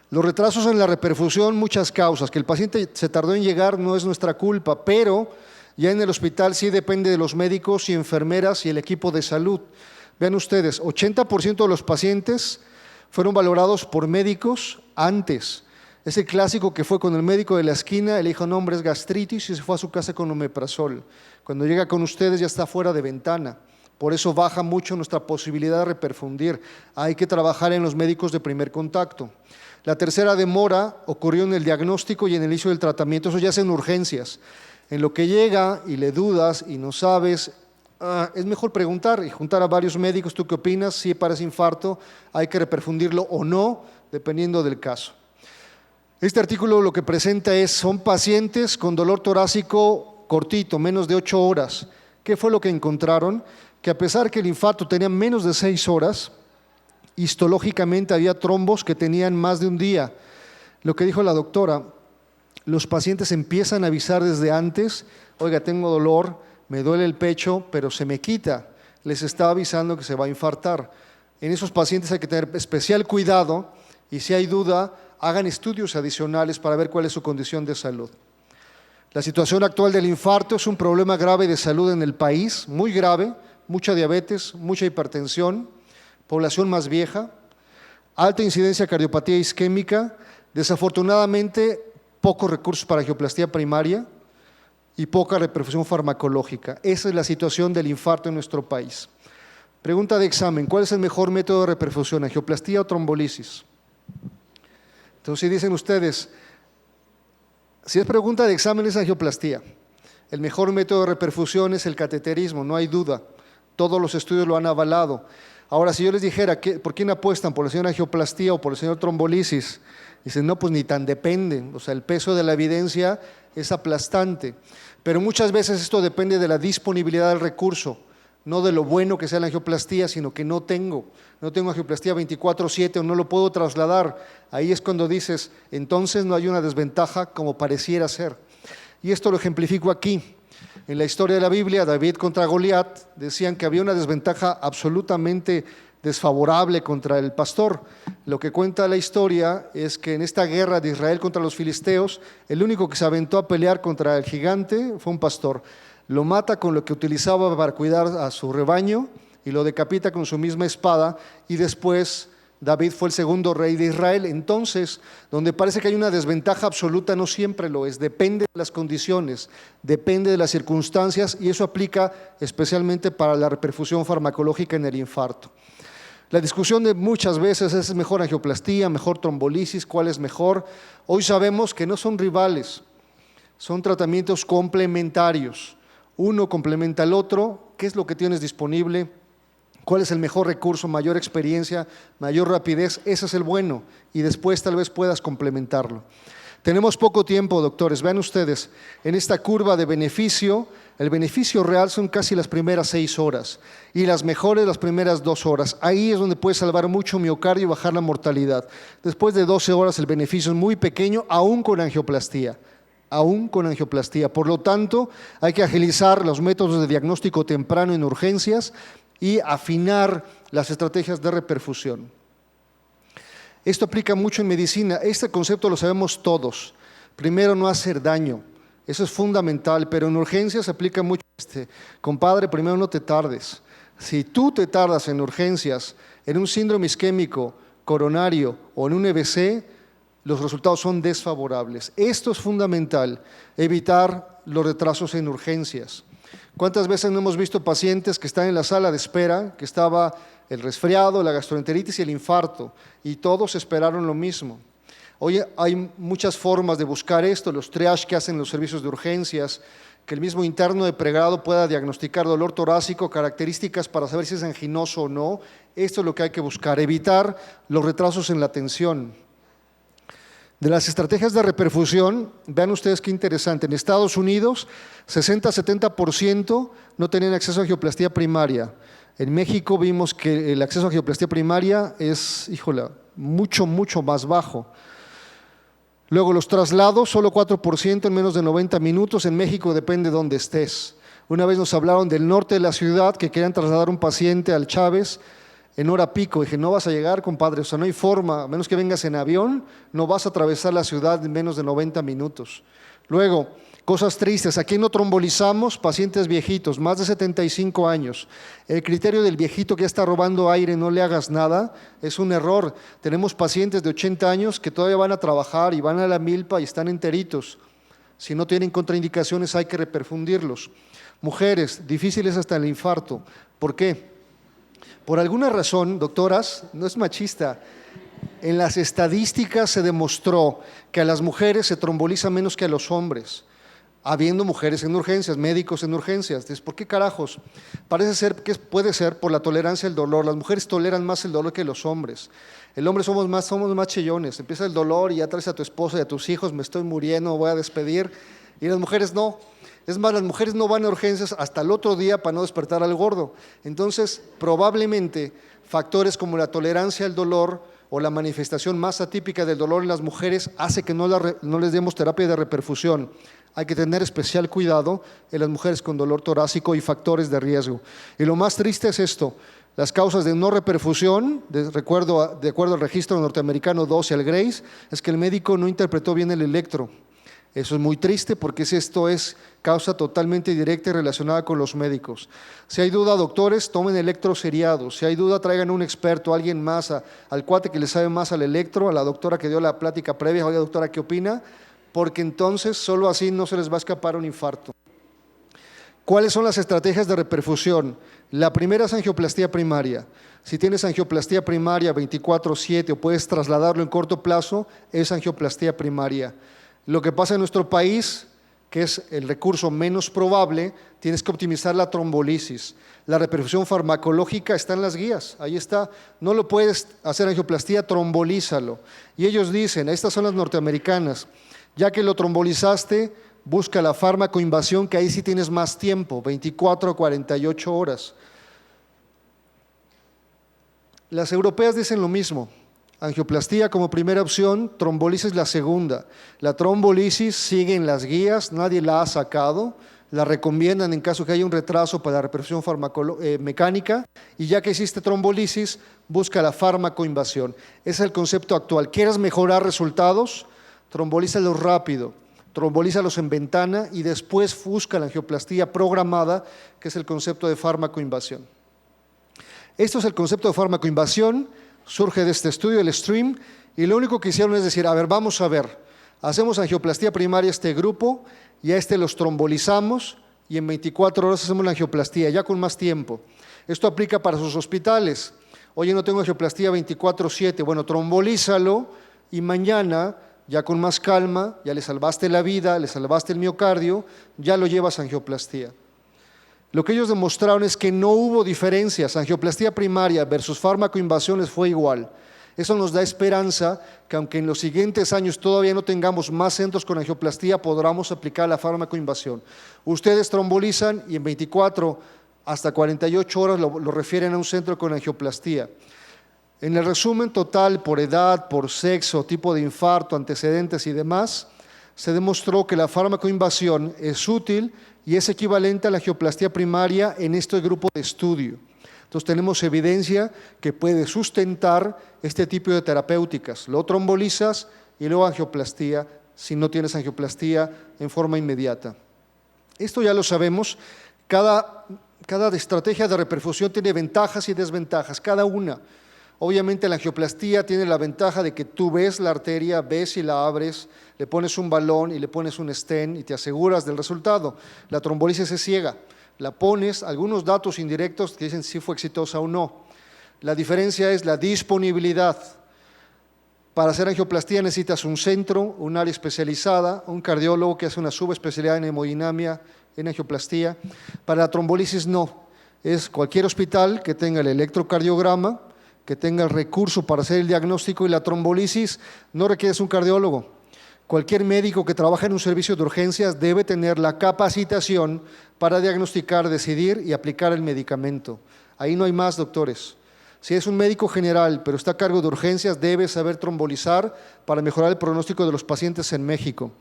Los retrasos en la reperfusión, muchas causas, que el paciente se tardó en llegar no es nuestra culpa, pero ya en el hospital sí depende de los médicos y enfermeras y el equipo de salud. Vean ustedes, 80% de los pacientes fueron valorados por médicos antes. Ese clásico que fue con el médico de la esquina, le dijo, no hombre, es gastritis y se fue a su casa con omeprazol. Cuando llega con ustedes ya está fuera de ventana. Por eso baja mucho nuestra posibilidad de reperfundir. Hay que trabajar en los médicos de primer contacto. La tercera demora ocurrió en el diagnóstico y en el inicio del tratamiento, eso ya es en urgencias. En lo que llega y le dudas y no sabes, Es mejor preguntar y juntar a varios médicos. ¿Tú qué opinas? Si para ese infarto hay que reperfundirlo o no, dependiendo del caso. Este artículo lo que presenta son pacientes con dolor torácico cortito, menos de 8 horas. ¿Qué fue lo que encontraron? Que a pesar que el infarto tenía menos de 6 horas, histológicamente había trombos que tenían más de un día. Lo que dijo la doctora, los pacientes empiezan a avisar desde antes, oiga, tengo dolor, me duele el pecho, pero se me quita. Les está avisando que se va a infartar. En esos pacientes hay que tener especial cuidado y si hay duda, hagan estudios adicionales para ver cuál es su condición de salud. La situación actual del infarto es un problema grave de salud en el país, muy grave, mucha diabetes, mucha hipertensión, población más vieja, alta incidencia de cardiopatía isquémica, desafortunadamente pocos recursos para angioplastía primaria y poca reperfusión farmacológica. Esa es la situación del infarto en nuestro país. Pregunta de examen, ¿cuál es el mejor método de reperfusión, angioplastía o trombolisis? Entonces, si dicen ustedes, si es pregunta de examen es angioplastía. El mejor método de reperfusión es el cateterismo, no hay duda. Todos los estudios lo han avalado. Ahora, si yo les dijera, ¿por quién apuestan? ¿Por el señor angioplastía o por el señor trombolisis? Dicen, no, pues ni tan depende. O sea, el peso de la evidencia es aplastante. Pero muchas veces esto depende de la disponibilidad del recurso, no de lo bueno que sea la angioplastía, sino que no tengo angioplastía 24/7 o no lo puedo trasladar. Ahí es cuando dices, entonces no hay una desventaja como pareciera ser. Y esto lo ejemplifico aquí. En la historia de la Biblia, David contra Goliat, decían que había una desventaja absolutamente desfavorable contra el pastor. Lo que cuenta la historia es que en esta guerra de Israel contra los filisteos, el único que se aventó a pelear contra el gigante fue un pastor. Lo mata con lo que utilizaba para cuidar a su rebaño y lo decapita con su misma espada, y después David fue el segundo rey de Israel. Entonces, donde parece que hay una desventaja absoluta, no siempre lo es, depende de las condiciones, depende de las circunstancias, y eso aplica especialmente para la reperfusión farmacológica en el infarto. La discusión de muchas veces es mejor angioplastía, mejor trombolisis, cuál es mejor. Hoy sabemos que no son rivales, son tratamientos complementarios. Uno complementa al otro. ¿Qué es lo que tienes disponible? ¿Cuál es el mejor recurso? Mayor experiencia, mayor rapidez, ese es el bueno, y después tal vez puedas complementarlo. Tenemos poco tiempo, doctores. Vean ustedes, en esta curva de beneficio, el beneficio real son casi las primeras 6 horas y las mejores las primeras 2 horas. Ahí es donde puedes salvar mucho miocardio y bajar la mortalidad. Después de 12 horas el beneficio es muy pequeño, aún con angioplastía. Por lo tanto, hay que agilizar los métodos de diagnóstico temprano en urgencias y afinar las estrategias de reperfusión. Esto aplica mucho en medicina. Este concepto lo sabemos todos. Primero, no hacer daño. Eso es fundamental, pero en urgencias se aplica mucho compadre, primero no te tardes. Si tú te tardas en urgencias, en un síndrome isquémico coronario o en un EBC, los resultados son desfavorables. Esto es fundamental, evitar los retrasos en urgencias. ¿Cuántas veces no hemos visto pacientes que están en la sala de espera, que estaba el resfriado, la gastroenteritis y el infarto, y todos esperaron lo mismo? Hoy hay muchas formas de buscar esto, los triage que hacen los servicios de urgencias, que el mismo interno de pregrado pueda diagnosticar dolor torácico, características para saber si es anginoso o no. Esto es lo que hay que buscar, evitar los retrasos en la atención. De las estrategias de reperfusión, vean ustedes qué interesante, en Estados Unidos 60-70% no tenían acceso a angioplastía primaria. En México vimos que el acceso a angioplastía primaria es, mucho más bajo. Luego los traslados, solo 4% en menos de 90 minutos, en México depende de dónde estés. Una vez nos hablaron del norte de la ciudad que querían trasladar un paciente al Chávez en hora pico. Dije, no vas a llegar, compadre, o sea, no hay forma, a menos que vengas en avión, no vas a atravesar la ciudad en menos de 90 minutos. Luego, cosas tristes, aquí no trombolizamos pacientes viejitos, más de 75 años. El criterio del viejito que ya está robando aire, no le hagas nada, es un error. Tenemos pacientes de 80 años que todavía van a trabajar y van a la milpa y están enteritos. Si no tienen contraindicaciones hay que reperfundirlos. Mujeres, difíciles hasta el infarto. ¿Por qué? Por alguna razón, doctoras, no es machista, en las estadísticas se demostró que a las mujeres se tromboliza menos que a los hombres. habiendo mujeres en urgencias, médicos en urgencias. Entonces, ¿por qué carajos? Parece ser que puede ser por la tolerancia al dolor. Las mujeres toleran más el dolor que los hombres. El hombre somos más chillones. Empieza el dolor y ya traes a tu esposa y a tus hijos, me estoy muriendo, me voy a despedir. Y las mujeres no. Es más, las mujeres no van a urgencias hasta el otro día para no despertar al gordo. Entonces, probablemente, factores como la tolerancia al dolor o la manifestación más atípica del dolor en las mujeres hace que no les demos terapia de reperfusión. Hay que tener especial cuidado en las mujeres con dolor torácico y factores de riesgo. Y lo más triste es esto: las causas de no reperfusión, de acuerdo al registro norteamericano 12 al Grace, es que el médico no interpretó bien el electro. Eso es muy triste porque esto es causa totalmente directa y relacionada con los médicos. Si hay duda, doctores, tomen electros seriados. Si hay duda, traigan un experto, alguien más, al cuate que le sabe más al electro, a la doctora que dio la plática previa. Oiga, doctora, ¿qué opina? Porque entonces solo así no se les va a escapar un infarto. ¿Cuáles son las estrategias de reperfusión? La primera es angioplastía primaria. Si tienes angioplastía primaria 24/7 o puedes trasladarlo en corto plazo, es angioplastía primaria. Lo que pasa en nuestro país, que es el recurso menos probable, tienes que optimizar la trombolisis. La reperfusión farmacológica está en las guías, ahí está. No lo puedes hacer angioplastía, trombolízalo. Y ellos dicen, estas son las norteamericanas, ya que lo trombolizaste, busca la farmacoinvasión, que ahí sí tienes más tiempo, 24 a 48 horas. Las europeas dicen lo mismo. Angioplastía como primera opción, trombolisis la segunda. La trombolisis sigue en las guías, nadie la ha sacado, la recomiendan en caso que haya un retraso para la reperfusión mecánica, y ya que existe trombolisis, busca la farmacoinvasión. Ese es el concepto actual. ¿Quieres mejorar resultados? Trombolízalos rápido, trombolízalos en ventana y después busca la angioplastía programada, que es el concepto de farmacoinvasión. Esto es el concepto de farmacoinvasión. Surge de este estudio, el STREAM, y lo único que hicieron es decir, a ver, vamos a ver, hacemos angioplastía primaria a este grupo, y a los trombolizamos, y en 24 horas hacemos la angioplastía, ya con más tiempo. Esto aplica para sus hospitales. Oye, no tengo angioplastía 24/7, bueno, trombolízalo, y mañana, ya con más calma, ya le salvaste la vida, le salvaste el miocardio, ya lo llevas a angioplastía. Lo que ellos demostraron es que no hubo diferencias, angioplastía primaria versus farmacoinvasiones fue igual. Eso nos da esperanza que aunque en los siguientes años todavía no tengamos más centros con angioplastía, podamos aplicar la farmacoinvasión. Ustedes trombolizan y en 24 hasta 48 horas lo refieren a un centro con angioplastía. En el resumen total, por edad, por sexo, tipo de infarto, antecedentes y demás, se demostró que la farmacoinvasión es útil y es equivalente a la angioplastía primaria en este grupo de estudio. Entonces tenemos evidencia que puede sustentar este tipo de terapéuticas. Lo trombolizas y luego angioplastía, si no tienes angioplastía en forma inmediata. Esto ya lo sabemos. Cada estrategia de reperfusión tiene ventajas y desventajas, cada una. Obviamente la angioplastía tiene la ventaja de que tú ves la arteria, ves y la abres, le pones un balón y le pones un stent y te aseguras del resultado. La trombolisis es ciega, la pones, algunos datos indirectos que dicen si fue exitosa o no. La diferencia es la disponibilidad. Para hacer angioplastía necesitas un centro, un área especializada, un cardiólogo que hace una subespecialidad en hemodinamia, en angioplastía. Para la trombolisis no, es cualquier hospital que tenga el electrocardiograma, que tenga el recurso para hacer el diagnóstico, y la trombolisis no requiere un cardiólogo. Cualquier médico que trabaja en un servicio de urgencias debe tener la capacitación para diagnosticar, decidir y aplicar el medicamento. Ahí no hay más, doctores. Si es un médico general, pero está a cargo de urgencias, debe saber trombolizar para mejorar el pronóstico de los pacientes en México.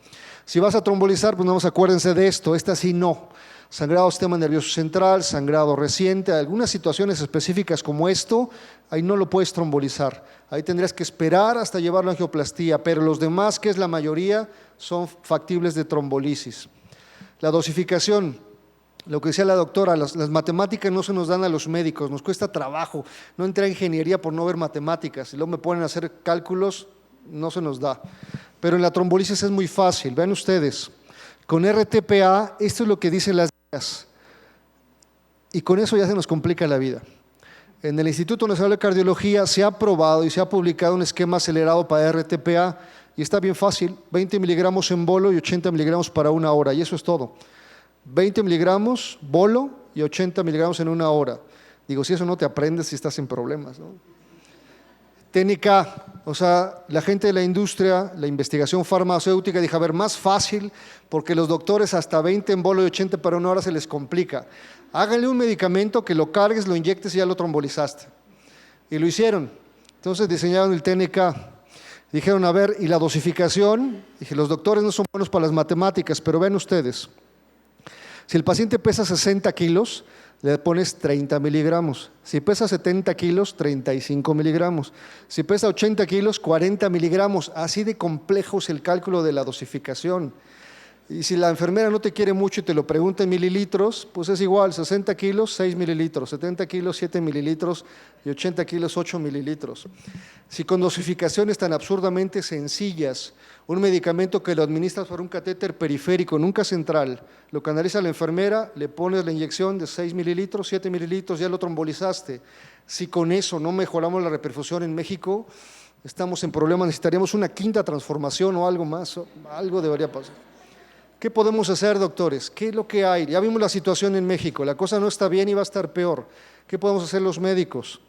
Si vas a trombolizar, pues no, acuérdense de esto, esta sí no. Sangrado sistema nervioso central, sangrado reciente, algunas situaciones específicas como esto, ahí no lo puedes trombolizar. Ahí tendrías que esperar hasta llevarlo a angioplastía, pero los demás, que es la mayoría, son factibles de trombolisis. La dosificación, lo que decía la doctora, las matemáticas no se nos dan a los médicos, nos cuesta trabajo. No entré a ingeniería por no ver matemáticas, y luego me ponen a hacer cálculos, no se nos da. Pero en la trombolisis es muy fácil, vean ustedes. Con RTPA, esto es lo que dicen las guías, y con eso ya se nos complica la vida. En el Instituto Nacional de Cardiología se ha probado y se ha publicado un esquema acelerado para RTPA, y está bien fácil, 20 miligramos en bolo y 80 miligramos para 1 hora, y eso es todo. 20 miligramos bolo y 80 miligramos en 1 hora. Digo, si eso no te aprendes, si estás en problemas, ¿no? TNK, o sea, la gente de la industria, la investigación farmacéutica dijo, a ver, más fácil, porque los doctores hasta 20 en bolo y 80 para 1 hora se les complica. Háganle un medicamento que lo cargues, lo inyectes y ya lo trombolizaste. Y lo hicieron. Entonces diseñaron el TNK. Dijeron, a ver, ¿y la dosificación? Dije, los doctores no son buenos para las matemáticas, pero ven ustedes, si el paciente pesa 60 kilos, le pones 30 miligramos. Si pesa 70 kilos, 35 miligramos. Si pesa 80 kilos, 40 miligramos. Así de complejo es el cálculo de la dosificación. Y si la enfermera no te quiere mucho y te lo pregunta en mililitros, pues es igual, 60 kilos, 6 mililitros, 70 kilos, 7 mililitros y 80 kilos, 8 mililitros. Si con dosificaciones tan absurdamente sencillas, un medicamento que lo administras por un catéter periférico, nunca central, lo canaliza la enfermera, le pones la inyección de 6 mililitros, 7 mililitros, ya lo trombolizaste. Si con eso no mejoramos la reperfusión en México, estamos en problemas, necesitaríamos una quinta transformación o algo más, algo debería pasar. ¿Qué podemos hacer, doctores? ¿Qué es lo que hay? Ya vimos la situación en México, la cosa no está bien y va a estar peor. ¿Qué podemos hacer los médicos?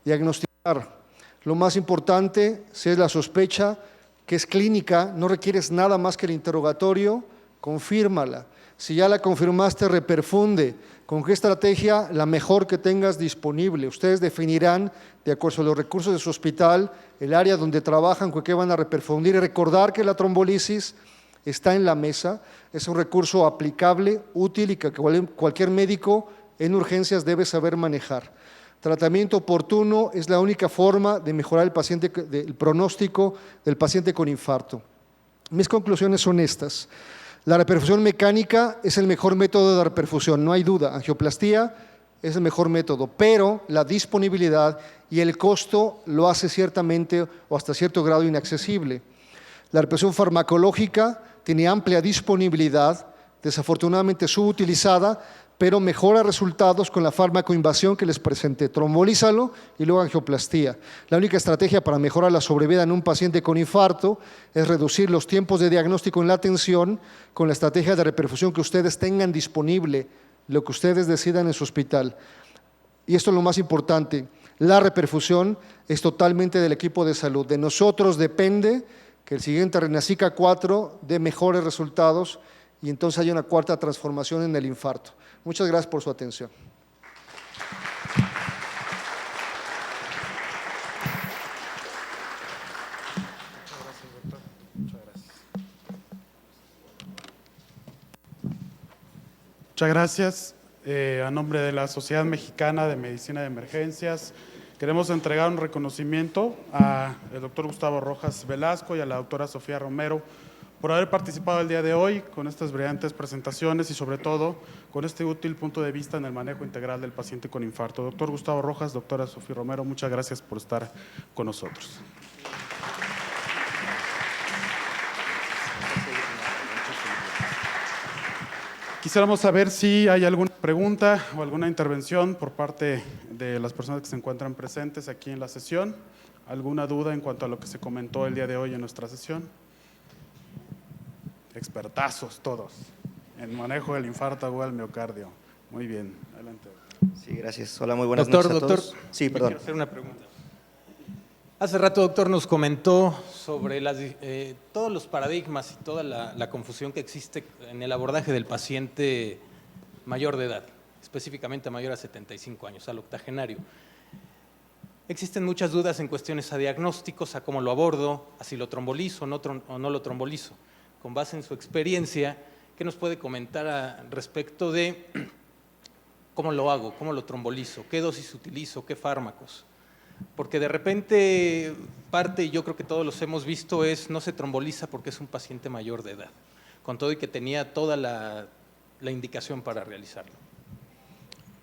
Diagnosticar. Lo más importante, si es la sospecha, que es clínica, no requieres nada más que el interrogatorio, confírmala. Si ya la confirmaste, reperfunde. ¿Con qué estrategia? La mejor que tengas disponible. Ustedes definirán, de acuerdo a los recursos de su hospital, el área donde trabajan, con qué van a reperfundir. Y recordar que la trombolisis está en la mesa, es un recurso aplicable, útil y que cualquier médico en urgencias debe saber manejar. Tratamiento oportuno es la única forma de mejorar el pronóstico del paciente con infarto. Mis conclusiones son estas. La reperfusión mecánica es el mejor método de reperfusión, no hay duda. Angioplastía es el mejor método, pero la disponibilidad y el costo lo hace ciertamente o hasta cierto grado inaccesible. La reperfusión farmacológica tiene amplia disponibilidad, desafortunadamente subutilizada, pero mejora resultados con la farmacoinvasión que les presenté. Trombolízalo y luego angioplastía. La única estrategia para mejorar la sobrevida en un paciente con infarto es reducir los tiempos de diagnóstico en la atención con la estrategia de reperfusión que ustedes tengan disponible, lo que ustedes decidan en su hospital. Y esto es lo más importante, la reperfusión es totalmente del equipo de salud. De nosotros depende que el siguiente Renacica 4 dé mejores resultados y entonces haya una cuarta transformación en el infarto. Muchas gracias por su atención. Muchas gracias. A nombre de la Sociedad Mexicana de Medicina de Emergencias, queremos entregar un reconocimiento al doctor Gustavo Rojas Velasco y a la doctora Sofía Romero por haber participado el día de hoy con estas brillantes presentaciones y sobre todo con este útil punto de vista en el manejo integral del paciente con infarto. Doctor Gustavo Rojas, doctora Sofía Romero, muchas gracias por estar con nosotros. Quisiéramos saber si hay alguna pregunta o alguna intervención por parte de las personas que se encuentran presentes aquí en la sesión. ¿Alguna duda en cuanto a lo que se comentó el día de hoy en nuestra sesión? Expertazos todos en manejo del infarto agudo al miocardio. Muy bien, adelante. Sí, gracias. Hola, muy buenas noches a todos. Doctor, sí, perdón. Quiero hacer una pregunta. Hace rato, doctor, nos comentó sobre todos los paradigmas y toda la confusión que existe en el abordaje del paciente mayor de edad, específicamente mayor a 75 años, al octogenario. Existen muchas dudas en cuestiones a diagnósticos, a cómo lo abordo, a si lo trombolizo o no lo trombolizo. Con base en su experiencia, ¿qué nos puede comentar respecto de cómo lo hago, cómo lo trombolizo, qué dosis utilizo, qué fármacos? Porque de repente parte, y yo creo que todos los hemos visto, no se tromboliza porque es un paciente mayor de edad, con todo y que tenía toda la indicación para realizarlo.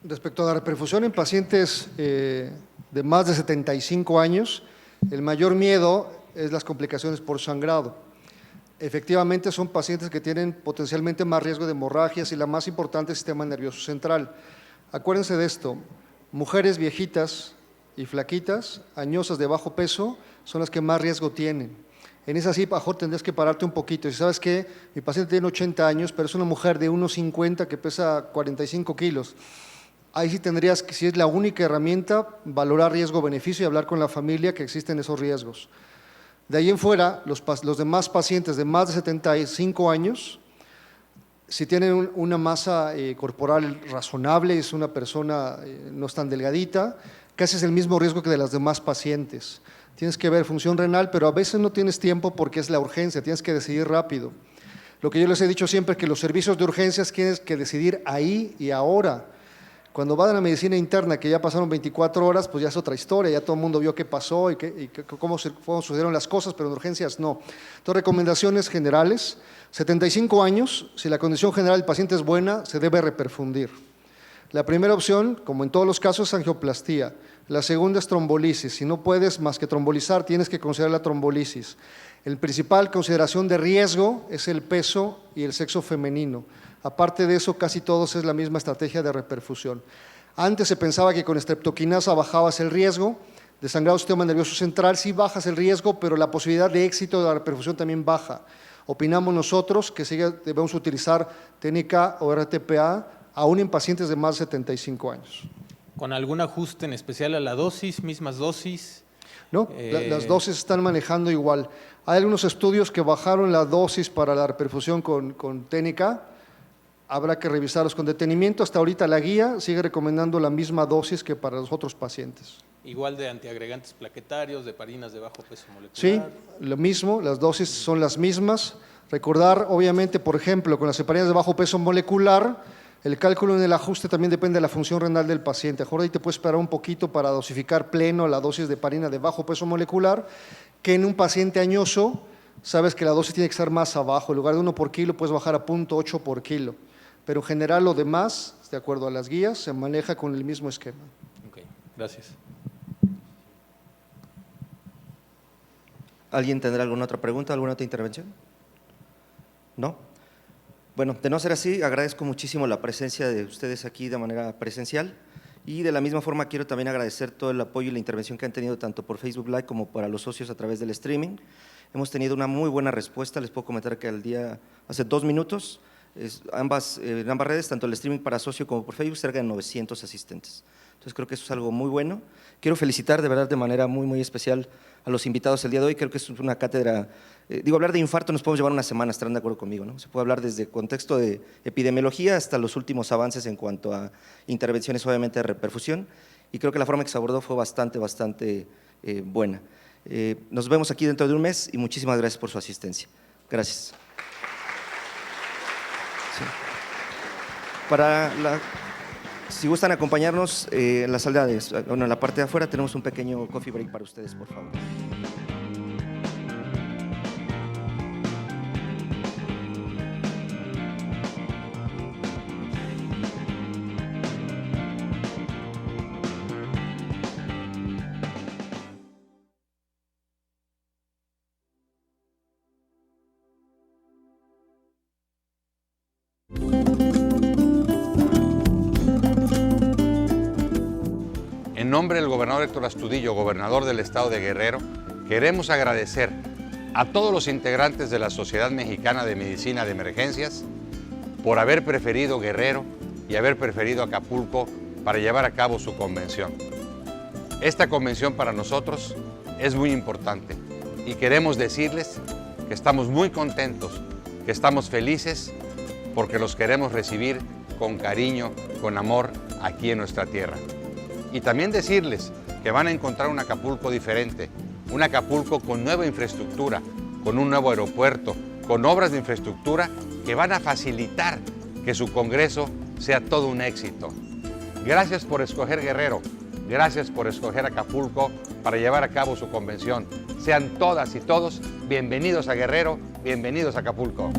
Respecto a la reperfusión en pacientes de más de 75 años, el mayor miedo es las complicaciones por sangrado. Efectivamente son pacientes que tienen potencialmente más riesgo de hemorragias y la más importante es el sistema nervioso central. Acuérdense de esto, mujeres viejitas y flaquitas, añosas de bajo peso, son las que más riesgo tienen. En esa sí, mejor tendrías que pararte un poquito. Si sabes que mi paciente tiene 80 años, pero es una mujer de 1,50 que pesa 45 kilos. Ahí sí tendrías que, si es la única herramienta, valorar riesgo-beneficio y hablar con la familia que existen esos riesgos. De ahí en fuera, los demás pacientes de más de 75 años, si tienen una masa corporal razonable, es una persona no es tan delgadita, casi es el mismo riesgo que de las demás pacientes. Tienes que ver función renal, pero a veces no tienes tiempo porque es la urgencia, tienes que decidir rápido. Lo que yo les he dicho siempre es que los servicios de urgencias tienes que decidir ahí y ahora. Cuando va a la medicina interna, que ya pasaron 24 horas, pues ya es otra historia, ya todo el mundo vio qué pasó y cómo sucedieron las cosas, pero en urgencias no. Entonces, recomendaciones generales: 75 años, si la condición general del paciente es buena, se debe reperfundir. La primera opción, como en todos los casos, es angioplastía. La segunda es trombolisis. Si no puedes más que trombolizar, tienes que considerar la trombolisis. El principal consideración de riesgo es el peso y el sexo femenino. Aparte de eso, casi todos es la misma estrategia de reperfusión. Antes se pensaba que con estreptoquinasa bajabas el riesgo de sangrado del sistema nervioso central, sí bajas el riesgo, pero la posibilidad de éxito de la reperfusión también baja. Opinamos nosotros que debemos utilizar técnica o RTPA aún en pacientes de más de 75 años. ¿Con algún ajuste en especial a la dosis, mismas dosis? No, las dosis están manejando igual. Hay algunos estudios que bajaron la dosis para la reperfusión con técnica. Habrá que revisarlos con detenimiento. Hasta ahorita la guía sigue recomendando la misma dosis que para los otros pacientes. Igual de antiagregantes plaquetarios, de heparinas de bajo peso molecular. Sí, lo mismo, las dosis son las mismas. Recordar, obviamente, por ejemplo, con las heparinas de bajo peso molecular, el cálculo en el ajuste también depende de la función renal del paciente. Ahora ahí te puedes esperar un poquito para dosificar pleno la dosis de heparina de bajo peso molecular, que en un paciente añoso, sabes que la dosis tiene que estar más abajo. En lugar de 1 por kilo, puedes bajar a 0.8 por kilo. Pero en general lo demás, de acuerdo a las guías, se maneja con el mismo esquema. Ok, gracias. ¿Alguien tendrá alguna otra pregunta, alguna otra intervención? ¿No? Bueno, de no ser así, agradezco muchísimo la presencia de ustedes aquí de manera presencial y de la misma forma quiero también agradecer todo el apoyo y la intervención que han tenido tanto por Facebook Live como para los socios a través del streaming. Hemos tenido una muy buena respuesta, les puedo comentar que hace 2 minutos, en ambas redes, tanto el streaming para socio como por Facebook, cerca de 900 asistentes. Entonces creo que eso es algo muy bueno. Quiero felicitar de verdad de manera muy, muy especial a los invitados el día de hoy. Creo que es una cátedra, hablar de infarto nos podemos llevar una semana, estarán de acuerdo conmigo, ¿no? Se puede hablar desde el contexto de epidemiología hasta los últimos avances en cuanto a intervenciones obviamente de reperfusión y creo que la forma que se abordó fue bastante buena. Nos vemos aquí dentro de un mes y muchísimas gracias por su asistencia. Gracias. Sí. Si gustan acompañarnos en la sala en la parte de afuera tenemos un pequeño coffee break para ustedes, por favor. En nombre del gobernador Héctor Astudillo, gobernador del estado de Guerrero, queremos agradecer a todos los integrantes de la Sociedad Mexicana de Medicina de Emergencias por haber preferido Guerrero y haber preferido Acapulco para llevar a cabo su convención. Esta convención para nosotros es muy importante y queremos decirles que estamos muy contentos, que estamos felices porque los queremos recibir con cariño, con amor aquí en nuestra tierra. Y también decirles que van a encontrar un Acapulco diferente, un Acapulco con nueva infraestructura, con un nuevo aeropuerto, con obras de infraestructura que van a facilitar que su congreso sea todo un éxito. Gracias por escoger Guerrero, gracias por escoger Acapulco para llevar a cabo su convención. Sean todas y todos bienvenidos a Guerrero, bienvenidos a Acapulco.